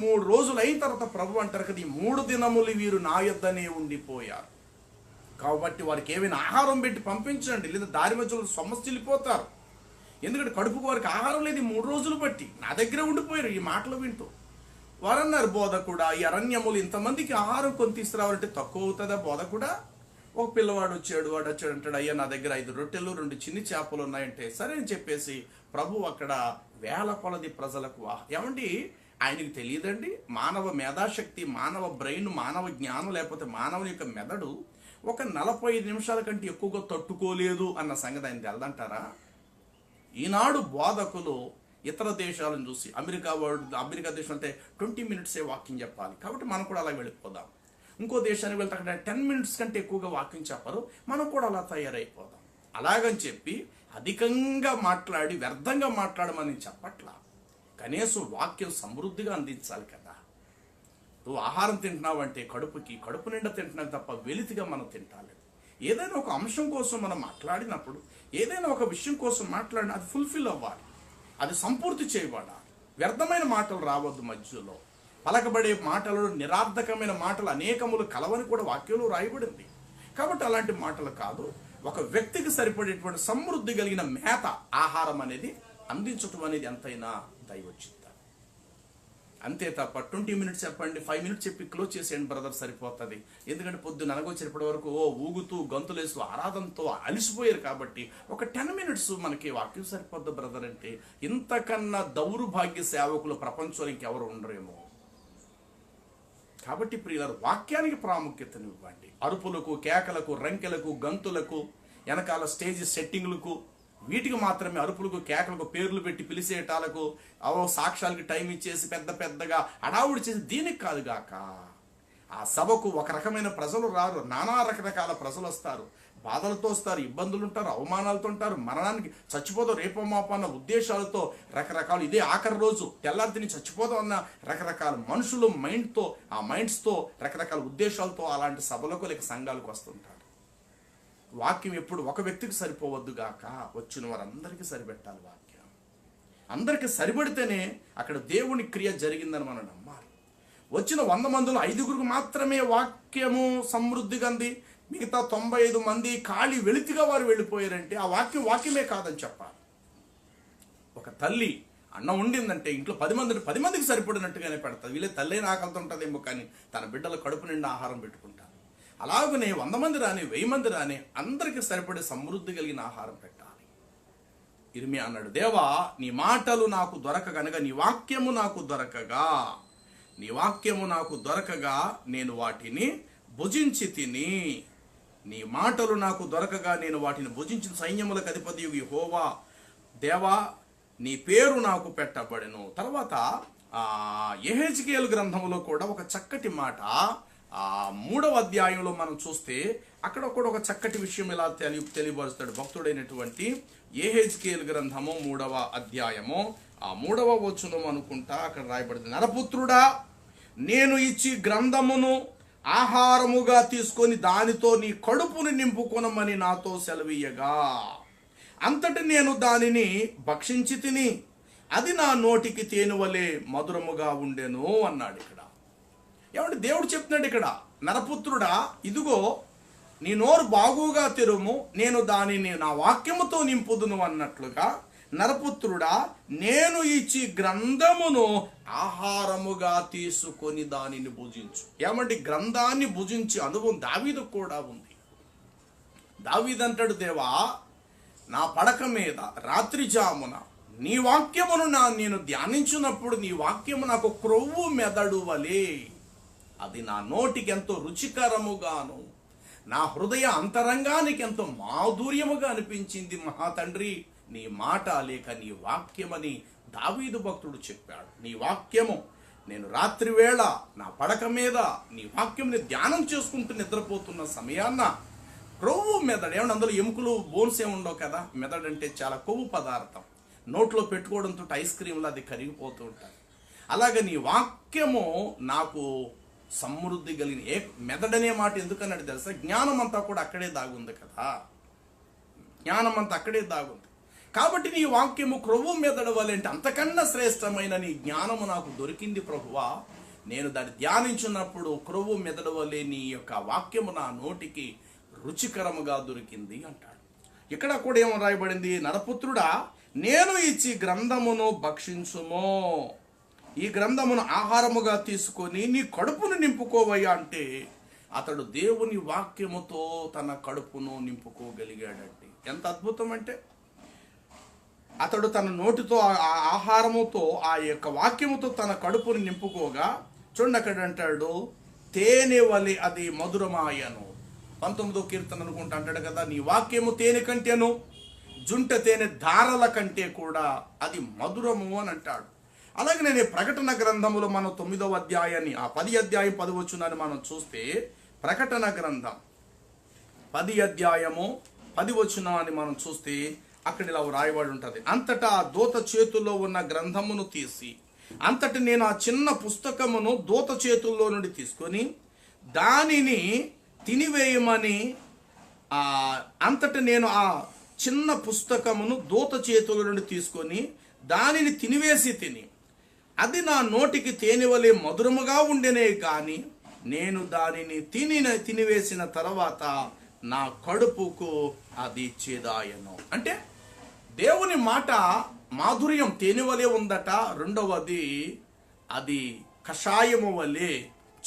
3 రోజులు అయిన తర్వాత ప్రభు అంటారు కదా, ఈ 3 దినములు వీరు నా యొద్దనే ఉండిపోయారు, కాబట్టి వారికి ఏమైనా ఆహారం పెట్టి పంపించండి, లేదా దారి మధ్యలో సొమ్మసిల్లిపోతారు, ఎందుకంటే కడుపుకు వారికి ఆహారం లేదు 3 రోజులు బట్టి నా దగ్గర ఉండిపోయారు ఈ మాటలు వింటూ. వారన్నారు, బోధకుడా, ఈ అరణ్యములు ఇంతమందికి ఆహారం కొని తీసుకురావాలంటే తక్కువ అవుతుందా బోధకుడా? ఒక పిల్లవాడు వచ్చాడు, వాడు వచ్చాడు అంటాడు, అయ్యా నా దగ్గర 5 రొట్టెలు 2 చిన్ని చేపలు ఉన్నాయంటే సరే అని చెప్పేసి ప్రభు అక్కడ వేల కొలది ప్రజలకు ఏమండి ఆయనకు తెలియదండి మానవ మేధాశక్తి, మానవ బ్రెయిన్, మానవ జ్ఞానం, లేకపోతే మానవుని యొక్క మెదడు ఒక 45 నిమిషాల కంటే ఎక్కువగా తట్టుకోలేదు అన్న సంగతి ఆయన తెలదంటారా? ఈనాడు బోధకులు ఇతర దేశాలను చూసి అమెరికా దేశం అంటే 20 మినిట్సే వాకింగ్ చెప్పాలి కాబట్టి మనం కూడా అలా వెళ్ళిపోదాం. ఇంకో దేశానికి వెళ్తే అక్కడ 10 మినిట్స్ కంటే ఎక్కువగా వాకింగ్ చెప్పరు, మనం కూడా అలా తయారైపోదాం. అలాగని చెప్పి అధికంగా మాట్లాడి వ్యర్థంగా మాట్లాడమని చెప్పట్లా. కనీసం వాక్యం సమృద్ధిగా అందించాలి కదా. నువ్వు ఆహారం తింటున్నావంటే కడుపు నిండా తింటున్నావు తప్ప వెలితిగా మనం తింటాలి. ఏదైనా ఒక అంశం కోసం మనం మాట్లాడినప్పుడు, ఏదైనా ఒక విషయం కోసం మాట్లాడినా అది ఫుల్ఫిల్ అవ్వాలి, అది సంపూర్తి చేయబడాలి. వ్యర్థమైన మాటలు రావద్దు. మధ్యలో పలకబడే మాటలు, నిరార్థకమైన మాటలు అనేకములు కలవని కూడా వాక్యంలో రాయబడింది. కాబట్టి అలాంటి మాటలు కాదు, ఒక వ్యక్తికి సరిపడేటువంటి సమృద్ధి కలిగిన మేత, ఆహారం అనేది అందించటం అనేది ఎంతైనా దైవచిత్తం. అంతే తప్ప 20 మినిట్స్ చెప్పండి, 5 మినిట్స్ చెప్పి క్లోజ్ చేసేయండి బ్రదర్ సరిపోతుంది. ఎందుకంటే పొద్దున్న అనగొచ్చేపటి వరకు ఊగుతూ గంతులేస్తూ ఆరాధనతో అలిసిపోయారు కాబట్టి ఒక 10 మినిట్స్ మనకి వాక్యం సరిపోద్ది బ్రదర్ అంటే ఇంతకన్నా దౌర్భాగ్య సేవకులు ప్రపంచంలో ఇంకెవరు ఉండరేమో. కాబట్టి ప్రియులారు, వాక్యానికి ప్రాముఖ్యతనివ్వండి. అరుపులకు, కేకలకు, రంకెలకు, గంతులకు, వెనకాల స్టేజ్ సెట్టింగ్లకు, వీటికి మాత్రమే, అరుపులకు, కేకలకు పేర్లు పెట్టి పిలిచేటాలకు, సాక్ష్యాలకి టైం ఇచ్చేసి పెద్ద పెద్దగా హడావుడి చేసి దీనికి కాదుగాక. ఆ సభకు ఒక రకమైన ప్రజలు రారు, నానా రకరకాల ప్రజలు వస్తారు, బాధలతో వస్తారు, ఇబ్బందులు ఉంటారు, అవమానాలతో ఉంటారు, మరణానికి చచ్చిపోతాం రేపో మాపో అన్న ఉద్దేశాలతో రకరకాలు, ఇదే ఆఖరి రోజు తెల్లారి తిని చచ్చిపోతాం అన్న రకరకాల మనుషులు మైండ్స్తో రకరకాల ఉద్దేశాలతో అలాంటి సభలకు లేక సంఘాలకు వస్తుంటారు. వాక్యం ఎప్పుడు ఒక వ్యక్తికి సరిపోవద్దు గాక, వచ్చిన వారందరికీ సరిపెట్టాలి. వాక్యం అందరికీ సరిపడితేనే అక్కడ దేవుని క్రియ జరిగిందని మనం నమ్మాలి. వచ్చిన 100 మందిలో 5గురికి మాత్రమే వాక్యము సమృద్ధిగా అంది, మిగతా 95 మంది ఖాళీ వెలితిగా వారు వెళ్ళిపోయారంటే ఆ వాక్యమే కాదని చెప్పాలి. ఒక తల్లి అన్నం ఉండిందంటే ఇంట్లో 10 మందికి సరిపడినట్టుగానే పెడతారు. వీళ్ళే తల్లైన ఆకలితో ఉంటుందేమో కానీ తన బిడ్డల కడుపు నిండా ఆహారం పెట్టుకుంటారు. అలాగనే 100 మంది రాని 1000 మంది రాని అందరికీ సరిపడే సమృద్ధి కలిగిన ఆహారం పెట్టాలి. ఇర్మియా అన్నాడు, దేవా నీ మాటలు నాకు దొరకగనగా, నీ వాక్యము నాకు దొరకగా నేను వాటిని భుజించి తిని. నీ మాటలు నాకు దొరకగా నేను వాటిని భుజించిన సైన్యములకు అధిపతియు యెహోవా దేవా నీ పేరు నాకు పెట్టబడెను. తర్వాత యెహెజ్కేలు గ్రంథములో కూడా ఒక చక్కటి మాట 3వ అధ్యాయంలో మనం చూస్తే అక్కడ కూడా ఒక చక్కటి విషయం ఇలా తెలియపరుస్తాడు భక్తుడైనటువంటి యెహెజ్కేలు గ్రంథము 3వ అధ్యాయము 3వ వచనం అనుకుంటా అక్కడ రాయబడింది. నరపుత్రుడా, నేను ఇచ్చి గ్రంథమును ఆహారముగా తీసుకొని దానితో నీ కడుపుని నింపుకొనమని నాతో సెలవీయగా అంతటి నేను దానిని భక్షించి తిని అది నా నోటికి తేనెవలే మధురముగా ఉండెను అన్నాడు. ఇక్కడ ఏమంటే దేవుడు చెప్తున్నాడు, ఇక్కడ నరపుత్రుడా ఇదిగో నీ నోరు బాగుగా తెరుము, నేను దానిని నా వాక్యముతో నింపుదును అన్నట్లుగా నరపుత్రుడా నేను ఇచ్చి గ్రంథమును ఆహారముగా తీసుకొని దానిని భుజించు. ఏమంటే గ్రంథాన్ని భుజించి అనుభవం దావీదు కూడా ఉంది. దావీదు అంటాడు, దేవా నా పడక మీద రాత్రి జామున నీ వాక్యమును నేను ధ్యానించినప్పుడు నీ వాక్యము నాకు క్రొవ్వు మెదడు వలే, అది నా నోటికి ఎంతో రుచికరముగాను నా హృదయ అంతరంగానికి ఎంతో మాధుర్యముగా అనిపించింది. మహాతండ్రి నీ మాట లేక నీ వాక్యమని దావీదు భక్తుడు చెప్పాడు. నీ వాక్యము నేను రాత్రి వేళ నా పడక మీద నీ వాక్యంని ధ్యానం చేసుకుంటూ నిద్రపోతున్న సమయాన్న క్రొవ్వు మెదడు, ఏమన్నా అందులో ఎముకలు బోన్స్ ఏమి ఉండవు కదా, మెదడు అంటే చాలా కొవ్వు పదార్థం, నోట్లో పెట్టుకోవడంతో ఐస్ క్రీమ్లో అది కరిగిపోతూ ఉంటుంది. అలాగే నీ వాక్యము నాకు సమృద్ధి కలిగిన మెదడనే మాట ఎందుకన్నాడు తెలుసా, జ్ఞానం అంతా కూడా అక్కడే దాగుంది కదా, జ్ఞానం అంతా అక్కడే దాగుంది. కాబట్టి నీ వాక్యము క్రొవ్వు మెదడు వలె అంటే అంతకన్నా శ్రేష్టమైన నీ జ్ఞానము నాకు దొరికింది ప్రభువా, నేను దాన్ని ధ్యానించినప్పుడు క్రొవ్వు మెదడు వలె నీ యొక్క వాక్యము నా నోటికి రుచికరముగా దొరికింది అంటాడు. ఇక్కడ కూడా ఏమో రాయబడింది, నరపుత్రుడా నేను ఇచ్చి గ్రంథమును భక్షించుమో. ఈ గ్రంథమును ఆహారముగా తీసుకొని నీ కడుపును నింపుకోవయ్యా అంటే అతడు దేవుని వాక్యముతో తన కడుపును నింపుకోగలిగాడండి. ఎంత అద్భుతం అంటే అతడు తన నోటితో ఆ ఆహారముతో ఆ యొక్క వాక్యముతో తన కడుపుని నింపుకోగా చూడండి అక్కడ అంటాడు తేనె వలె అది మధురమాయను. 19వ కీర్తన అనుకుంటా అంటాడు కదా, నీ వాక్యము తేనె కంటేను జుంట తేనె ధారల కంటే కూడా అది మధురము అని అంటాడు. అలాగే నేను ప్రకటన గ్రంథములో మనం 9వ అధ్యాయాన్ని ఆ 10 అధ్యాయం 10 వచనాన్ని మనం చూస్తే ప్రకటన గ్రంథం 10 అధ్యాయము 10 వచనాన్ని మనం చూస్తే అక్కడ ఇలా రాయబడి ఉంటుంది, అంతటా ఆ దూత చేతుల్లో ఉన్న గ్రంథమును తీసి అంతటి నేను ఆ చిన్న పుస్తకమును దూత చేతుల్లో నుండి తీసుకొని దానిని తినివేయమని అంతటి నేను ఆ చిన్న పుస్తకమును దూత చేతుల నుండి తీసుకొని దానిని తినివేసి తిని అది నా నోటికి తేనెవలే మధురముగా ఉండేనే కానీ నేను దానిని తినివేసిన తర్వాత నా కడుపుకు అది చేదాయను. అంటే దేవుని మాట మాధుర్యం తేనెవలే ఉందట. రెండవది అది కషాయము వలె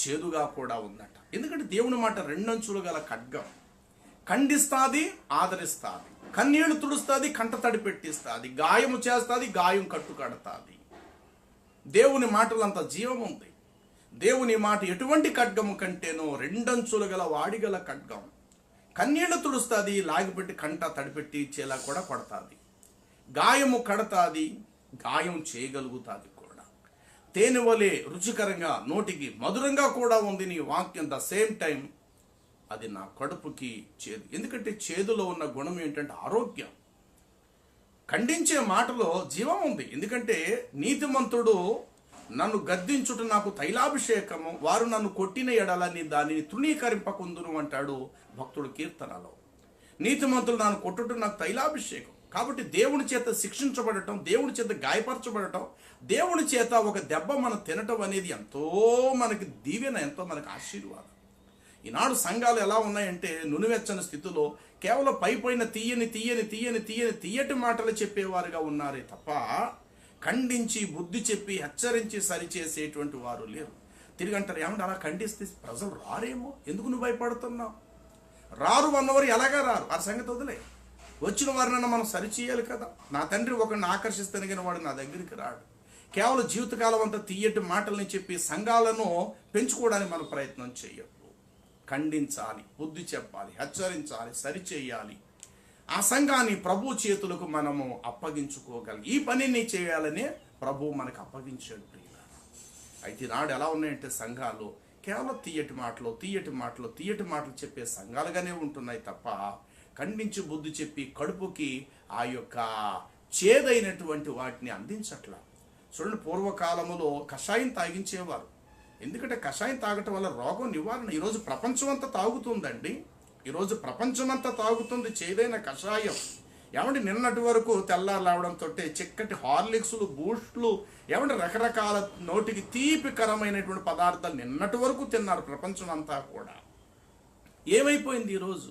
చేదుగా కూడా ఉందట. ఎందుకంటే దేవుని మాట రెండంచులు గల ఖడ్గం, ఖండిస్తాది, ఆదరిస్తాది, కన్నీళ్లు తుడుస్తుంది, కంట తడి పెట్టిస్తుంది, గాయము చేస్తుంది, గాయం కట్టు కడతాది. దేవుని మాటలు అంత జీవం ఉంది. దేవుని మాట ఎటువంటి ఖడ్గము కంటేనో రెండంచులు గల వాడిగల ఖడ్గం, కన్నీళ్లు తుడుస్తుంది, లాగిపెట్టి కంట తడిపెట్టి చేలా కూడా కొడతాది, గాయము కడతాది, గాయం చేయగలుగుతాది కూడా. తేనె వలె రుచికరంగా నోటికి మధురంగా కూడా ఉంది నీ వాక్యం. ద సేమ్ టైం అది నా కడుపుకి చేదు. ఎందుకంటే చేదులో ఉన్న గుణం ఏంటంటే ఆరోగ్యం. ఖండించే మాటలో జీవం ఉంది. ఎందుకంటే నీతిమంతుడు నన్ను గద్దించుట నాకు తైలాభిషేకము, వారు నన్ను కొట్టిన ఎడలని దానిని తృణీకరింపకుందును అంటాడు భక్తుడు కీర్తనలో. నీతిమంతులు నన్ను కొట్టుట నాకు తైలాభిషేకం. కాబట్టి దేవుని చేత శిక్షించబడటం, దేవుని చేత గాయపరచబడటం, దేవుని చేత ఒక దెబ్బ మనం తినటం అనేది ఎంతో మనకి దీవెన, ఎంతో మనకి ఆశీర్వాదం. ఈనాడు సంఘాలు ఎలా ఉన్నాయంటే నునువెచ్చని స్థితిలో కేవలం పైపోయిన తీయటి మాటలు చెప్పేవారుగా ఉన్నారే తప్ప ఖండించి బుద్ధి చెప్పి హెచ్చరించి సరిచేసేటువంటి వారు లేరు. తిరిగి అంటారు, ఏమంటే అలా ఖండిస్తే ప్రజలు రారేమో, ఎందుకు నువ్వు భయపడుతున్నావు? రారు అన్నవారు ఎలాగా రారు, ఆ సంగతి వదిలే. వచ్చిన వారినన్నా మనం సరిచేయాలి కదా. నా తండ్రి ఒకరిని ఆకర్షిస్తాను కానీ వాడు నా దగ్గరికి రాడు. కేవలం జీవితకాలం అంతా తీయటి మాటల్ని చెప్పి సంఘాలను పెంచుకోవడానికి మనం ప్రయత్నం చేయొద్దు. ఖండించాలి, బుద్ధి చెప్పాలి, హెచ్చరించాలి, సరిచేయాలి. ఆ సంఘాన్ని ప్రభు చేతులకు మనము అప్పగించుకోగలిగి ఈ పనిని చేయాలని ప్రభు మనకు అప్పగించాడు. అయితే నాడు ఎలా ఉన్నాయంటే సంఘాలు కేవలం తీయటి మాటలు చెప్పే సంఘాలుగానే ఉంటున్నాయి తప్ప ఖండించి బుద్ధి చెప్పి కడుపుకి ఆ యొక్క చేదైనటువంటి వాటిని అందించట్లా. చూడండి, పూర్వకాలములో కషాయం తాగించేవారు. ఎందుకంటే కషాయం తాగటం వల్ల రోగం నివారణ. ఈరోజు ప్రపంచం అంతా తాగుతుందండి. ఈరోజు ప్రపంచమంతా తాగుతుంది చేదైన కషాయం. ఏమంటే నిన్నటి వరకు తెల్లారు లేవడంతో చిక్కటి హార్లిక్స్లు, బూస్ట్లు, ఏమంటే రకరకాల నోటికి తీపికరమైనటువంటి పదార్థాలు నిన్నటి వరకు తిన్నారు ప్రపంచం అంతా కూడా. ఏమైపోయింది ఈరోజు?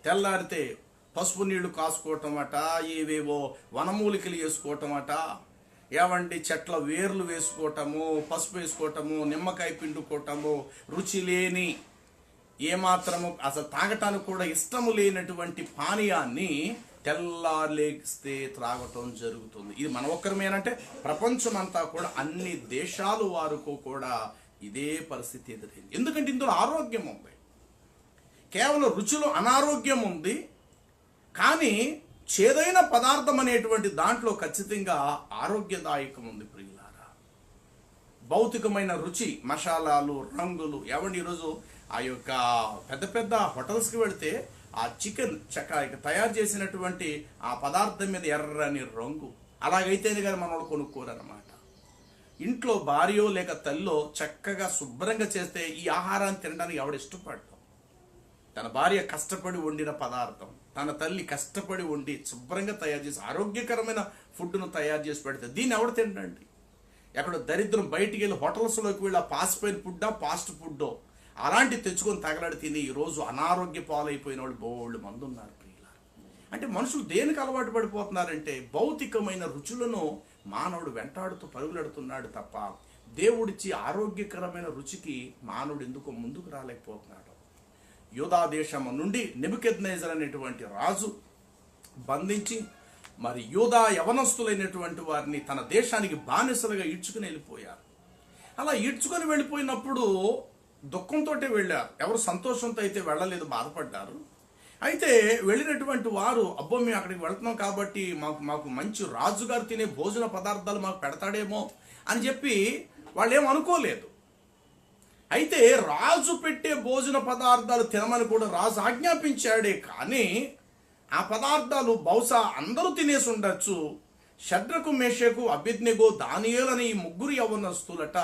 తెల్లారితే పసుపు నీళ్లు కాసుకోవటం అట, ఏవేవో వనమూలికలు వేసుకోవటం అట, ఏమండి చెట్ల వేర్లు వేసుకోవటము, పసుపు వేసుకోవటము, నిమ్మకాయ పిండుకోవటము, రుచి లేని ఏమాత్రము అసలు తాగటానికి కూడా ఇష్టము లేనటువంటి పానీయాన్ని తెల్లార్లేస్తే త్రాగటం జరుగుతుంది. ఇది మన ఒక్కరమేనంటే ప్రపంచం అంతా కూడా అన్ని దేశాలు వారికి కూడా ఇదే పరిస్థితి ఎదురైంది. ఎందుకంటే ఇందులో ఆరోగ్యం ఉంది. కేవలం రుచిలో అనారోగ్యం ఉంది, కానీ చేదైన పదార్థం అనేటువంటి దాంట్లో ఖచ్చితంగా ఆరోగ్యదాయకం ఉంది. ప్రియులారా, భౌతికమైన రుచి, మసాలాలు, రంగులు. ఏమండి ఈరోజు ఆ యొక్క పెద్ద పెద్ద హోటల్స్కి వెళితే ఆ చికెన్ తయారు చేసినటువంటి ఆ పదార్థం మీద ఎర్రని రంగు, అలాగైతేనే కానీ మన వాళ్ళు కొనుక్కోరన్నమాట. ఇంట్లో భార్యో లేక తల్లో చక్కగా శుభ్రంగా చేస్తే ఈ ఆహారాన్ని తినడానికి ఎవడు ఇష్టపడతాం? తన భార్య కష్టపడి వండిన పదార్థం, తన తల్లి కష్టపడి వండి శుభ్రంగా తయారు చేసి ఆరోగ్యకరమైన ఫుడ్ను తయారు చేసి పెడితే దీన్ని ఎవడు తిండండి? ఎక్కడ దరిద్రం బయటికి వెళ్ళి హోటల్స్లోకి వెళ్ళి ఆ పాసిపోయిన ఫుడ్డా, ఫాస్ట్ ఫుడ్డో అలాంటివి తెచ్చుకొని తగలాడి తిని ఈరోజు అనారోగ్య పాలైపోయిన వాళ్ళు బోళ్ళు మంది ఉన్నారు. అంటే మనుషులు దేనికి అలవాటు పడిపోతున్నారంటే భౌతికమైన రుచులను మానవుడు వెంటాడుతూ పరుగులెడుతున్నాడు తప్ప దేవుడిచ్చి ఆరోగ్యకరమైన రుచికి మానవుడు ఎందుకు ముందుకు రాలేకపోతున్నాడు. యూదా దేశం నుండి నెబుకద్నెజర్ అనేటువంటి రాజు బంధించి మరి యూదా యవనస్తులైనటువంటి వారిని తన దేశానికి బానిసలుగా ఈడ్చుకుని వెళ్ళిపోయారు. అలా ఈడ్చుకొని వెళ్ళిపోయినప్పుడు దుఃఖంతో వెళ్ళారు, ఎవరు సంతోషంతో అయితే వెళ్ళలేదు, బాధపడ్డారు. అయితే వెళ్ళినటువంటి వారు అబ్బో మేము అక్కడికి వెళ్తున్నాం కాబట్టి మాకు మంచి రాజుగారు తినే భోజన పదార్థాలు మాకు పెడతాడేమో అని చెప్పి వాళ్ళు ఏం అనుకోలేదు. అయితే రాజు పెట్టే భోజన పదార్థాలు తినమని కూడా రాజు ఆజ్ఞాపించాడే, కానీ ఆ పదార్థాలు బహుశా అందరూ తినేసి ఉండొచ్చు. షడ్రకు, మేషకు, అబేద్నెగో, దానియేలు అనే ఈ ముగ్గురు యవ్వనస్తులట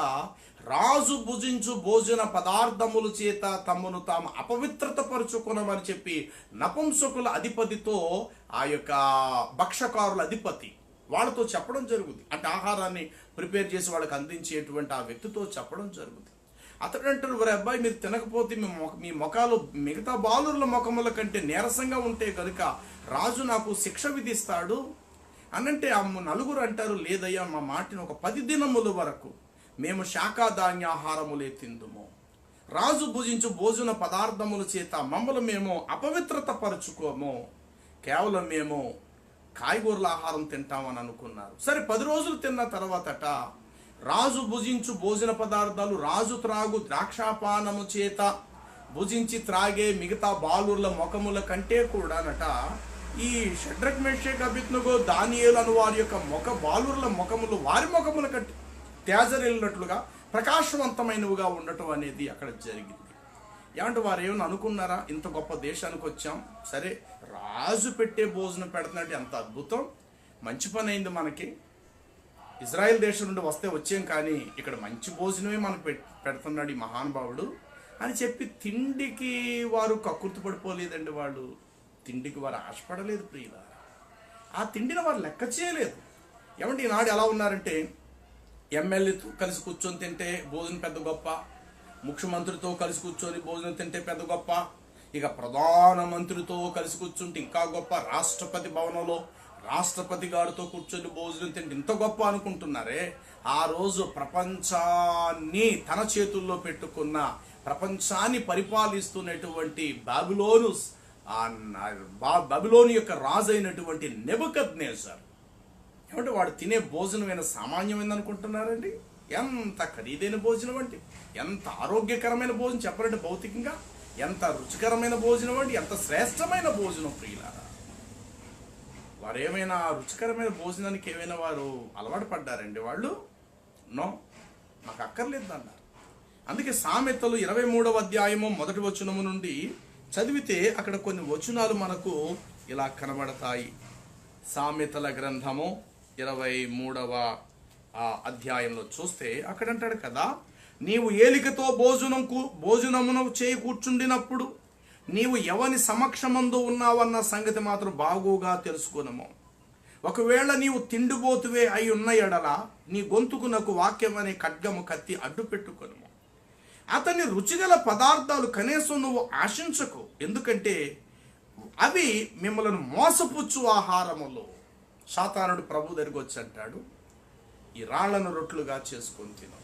రాజు భుజించు భోజన పదార్థముల చేత తమను తాము అపవిత్రత పరుచుకున్నామని చెప్పి నపుంసకుల అధిపతితో, ఆ యొక్క భక్షకారుల అధిపతి వాళ్ళతో చెప్పడం జరుగుతుంది. అంటే ఆహారాన్ని ప్రిపేర్ చేసి వాళ్ళకి అందించేటువంటి ఆ వ్యక్తితో చెప్పడం జరుగుతుంది. అతడు అంటారు, వరే అబ్బాయి మీరు తినకపోతే మీ ముఖాలు మిగతా బాలుర్ల ముఖముల కంటే నీరసంగా ఉంటే కనుక రాజు నాకు శిక్ష విధిస్తాడు అనంటే ఆ నలుగురు అంటారు, లేదయ్యా మా మాటిని ఒక 10 దినముల వరకు మేము శాఖాధాన్యాహారములే తిందుము, రాజు భుజించు భోజన పదార్థముల చేత మమ్మల్ని మేము అపవిత్రత పరుచుకోము, కేవలం మేము కాయగూరల ఆహారం తింటామని అనుకున్నారు. సరే 10 రోజులు తిన్న తర్వాతట రాజు భుజించు భోజన పదార్థాలు, రాజు త్రాగు ద్రాక్షాపానము చేత భుజించి త్రాగే మిగతా బాలుర్ల ముఖముల కంటే కూడానట ఈ షడ్రక్, మేషక్, అబేద్నెగో, దానియేలు అను వారి యొక్క బాలుర్ల ముఖములు వారి ముఖముల కంటే తేజరిల్లినట్లుగా ప్రకాశవంతమైనవిగా ఉండటం అనేది అక్కడ జరిగింది. ఏమంటే వారు ఏమన్నా అనుకున్నారా, ఇంత గొప్ప దేశానికి వచ్చాం, సరే రాజు పెట్టే భోజనం పెడుతున్నట్టు ఎంత అద్భుతం, మంచి పని అయింది మనకి, ఇజ్రాయెల్ దేశం నుండి వచ్చాం కానీ ఇక్కడ మంచి భోజనమే మనకు పెడుతున్నాడు ఈ మహానుభావుడు అని చెప్పి తిండికి వారు కక్కుర్తి పడిపోలేదండి. వాళ్ళు తిండికి వారు ఆశపడలేదు ప్రియులారా. ఆ తిండిని వారు లెక్క చేయలేదు. ఏమంటే ఈనాడు ఎలా ఉన్నారంటే ఎమ్మెల్యేతో కలిసి కూర్చొని తింటే భోజనం పెద్ద గొప్ప, ముఖ్యమంత్రితో కలిసి కూర్చొని భోజనం తింటే పెద్ద గొప్ప, ఇక ప్రధానమంత్రితో కలిసి కూర్చుంటే ఇంకా గొప్ప, రాష్ట్రపతి భవనంలో రాష్ట్రపతి గారితో కూర్చొని భోజనం తింటే ఇంత గొప్ప అనుకుంటున్నారే. ఆ రోజు ప్రపంచాన్ని తన చేతుల్లో పెట్టుకున్న, ప్రపంచాన్ని పరిపాలిస్తున్నటువంటి బబులోను యొక్క రాజు అయినటువంటి నెబుకద్నెజర్, ఏమంటే వాడు తినే భోజనమైన సామాన్యమైంది అనుకుంటున్నారండి. ఎంత ఖరీదైన భోజనం అంటే, ఎంత ఆరోగ్యకరమైన భోజనం చెప్పాలంటే, భౌతికంగా ఎంత రుచికరమైన భోజనం అంటే, ఎంత శ్రేష్టమైన భోజనం ప్రియులారా. వారు ఏమైనా రుచికరమైన భోజనానికి ఏమైనా వారు అలవాటు పడ్డారండి? వాళ్ళు నో, మాకు అక్కర్లేదు అన్నారు. అందుకే సామెతలు 23వ అధ్యాయము 1వ వచనము నుండి చదివితే అక్కడ కొన్ని వచనాలు మనకు ఇలా కనబడతాయి. సామెతల గ్రంథము 23వ అధ్యాయంలో చూస్తే అక్కడ అంటాడు కదా, నీవు ఏలికతో భోజనమును చేయి కూర్చుండినప్పుడు నీవు ఎవని సమక్షమందు ఉన్నావన్న సంగతి మాత్రం బాగుగా తెలుసుకునము. ఒకవేళ నీవు తిండిపోతువే అయి ఉన్న ఎడల నీ గొంతుకునకు వాక్యం అనే ఖడ్గము కత్తి అడ్డు పెట్టుకొనుము. అతని రుచిగల పదార్థాలు కనీసం నువ్వు ఆశించకు, ఎందుకంటే అవి మిమ్మల్ని మోసపుచ్చు ఆహారములు. సాతానుడు ప్రభు దగ్గరికి వచ్చి అంటాడు, ఈ రాళ్లను రొట్లుగా చేసుకొని తిను.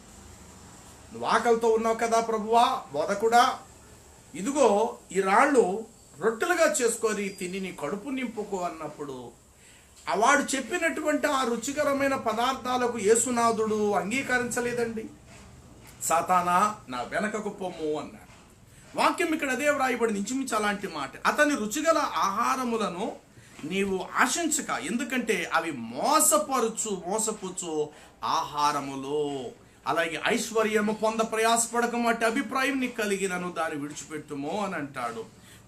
నువ్వు ఆకలితో ఉన్నావు కదా ప్రభువా, బోధకుడా, ఇదిగో ఈ రాళ్ళు రొట్టెలుగా చేసుకొని తిని నీ కడుపు నింపుకో అన్నప్పుడు వాడు చెప్పినటువంటి ఆ రుచికరమైన పదార్థాలకు యేసునాథుడు అంగీకరించలేదండి. సాతానా నా వెనకకు పొమ్ము అన్నాడు. వాక్యం ఇక్కడ అదే వ్రాయబడింది, ఇంచుమించు అలాంటి మాట. అతని రుచిగల ఆహారములను నీవు ఆశించక, ఎందుకంటే అవి మోసపుచ్చు ఆహారములు. అలాగే ఐశ్వర్యము పొంద ప్రయాసపడక మట్టి అభిప్రాయం నీకు కలిగినను దాన్ని విడిచిపెట్టుము అని అంటాడు.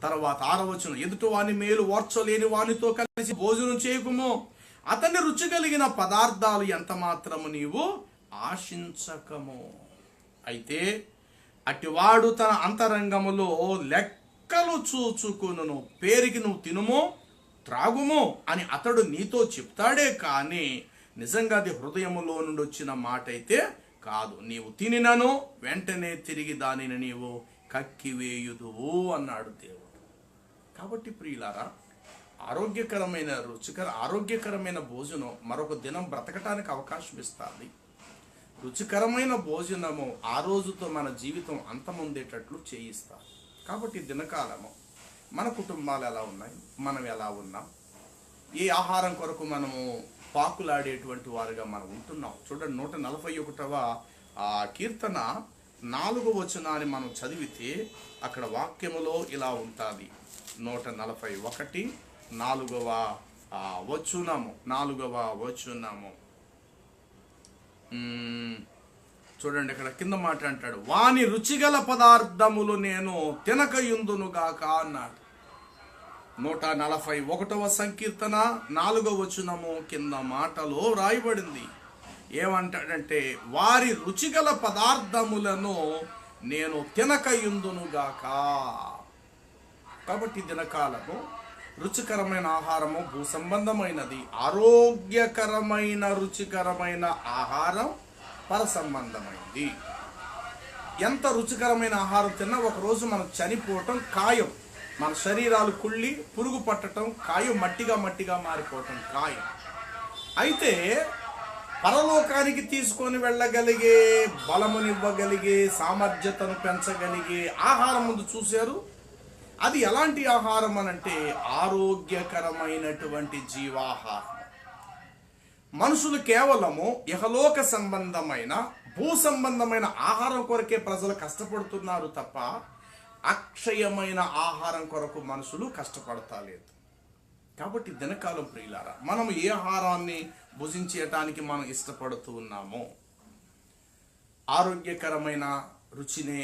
తర్వాత 6వ వచనం, ఎదుటి వాని మేలు ఓర్చలేని వానితో కలిసి భోజనం చేయకుము, అతన్ని రుచి కలిగిన పదార్థాలు ఎంత మాత్రము నీవు ఆశించకము. అయితే అటివాడు తన అంతరంగములో లెక్కలు చూచుకును, పేరుకి నువ్వు తినుము త్రాగుము అని అతడు నీతో చెప్తాడే కానీ నిజంగా అది హృదయములో నుండి వచ్చిన మాట అయితే కాదు. నీవు తినినను వెంటనే తిరిగి దానిని నీవు కక్కివేయుదువు అన్నాడు దేవుడు. కాబట్టి ప్రియులారా, ఆరోగ్యకరమైన భోజనం మరొక దినం బ్రతకటానికి అవకాశం ఇస్తుంది. రుచికరమైన భోజనము ఆ రోజుతో మన జీవితం అంతమొందేటట్లు చేయిస్తారు. కాబట్టి దినకాలము మన కుటుంబాలు ఎలా ఉన్నాయి, మనం ఎలా ఉన్నాం, ఏ ఆహారం కొరకు మనము పాకులాడేటువంటి వారుగా మనం ఉంటున్నాం. చూడండి, 141వ కీర్తన 4వ వచనాన్ని మనం చదివితే అక్కడ వాక్యములో ఇలా ఉంటుంది. 141 4వ వచనము చూడండి, ఇక్కడ కింద మాట అంటాడు, వాని రుచిగల పదార్థములు నేను తినకయుందునుగాక అన్నాడు. 141వ సంకీర్తన 4వ వచనము కింద మాటలో రాయబడింది. ఏమంటాడంటే, వారి రుచిగల పదార్థములను నేను తినకయుందునుగాక. కాబట్టి దినకాలము రుచికరమైన ఆహారము భూ సంబంధమైనది, ఆరోగ్యకరమైన రుచికరమైన ఆహారం పర సంబంధమైనది. ఎంత రుచికరమైన ఆహారం తిన్నా ఒకరోజు మనం చనిపోవటం ఖాయం. మన శరీరాలు కుళ్ళి పురుగు పట్టడం ఖాయం, మట్టిగా మారిపోవటం ఖాయం. అయితే పరలోకానికి తీసుకొని వెళ్ళగలిగే, బలమునివ్వగలిగే, సామర్థ్యతను పెంచగలిగే ఆహారం ముందు చూశారు. అది ఎలాంటి ఆహారం అనంటే ఆరోగ్యకరమైనటువంటి జీవాహారం. మనుషులు కేవలము ఇహలోక సంబంధమైన భూ సంబంధమైన ఆహారం కొరకే ప్రజలు కష్టపడుతున్నారు తప్ప అక్షయమైన ఆహారం కొరకు మనుషులు కష్టపడతాలేదు. కాబట్టి దినకాలం ప్రియులారా, మనం ఏ ఆహారాన్ని భుజించటానికి మనం ఇష్టపడుతూ ఉన్నామో, ఆరోగ్యకరమైన రుచినే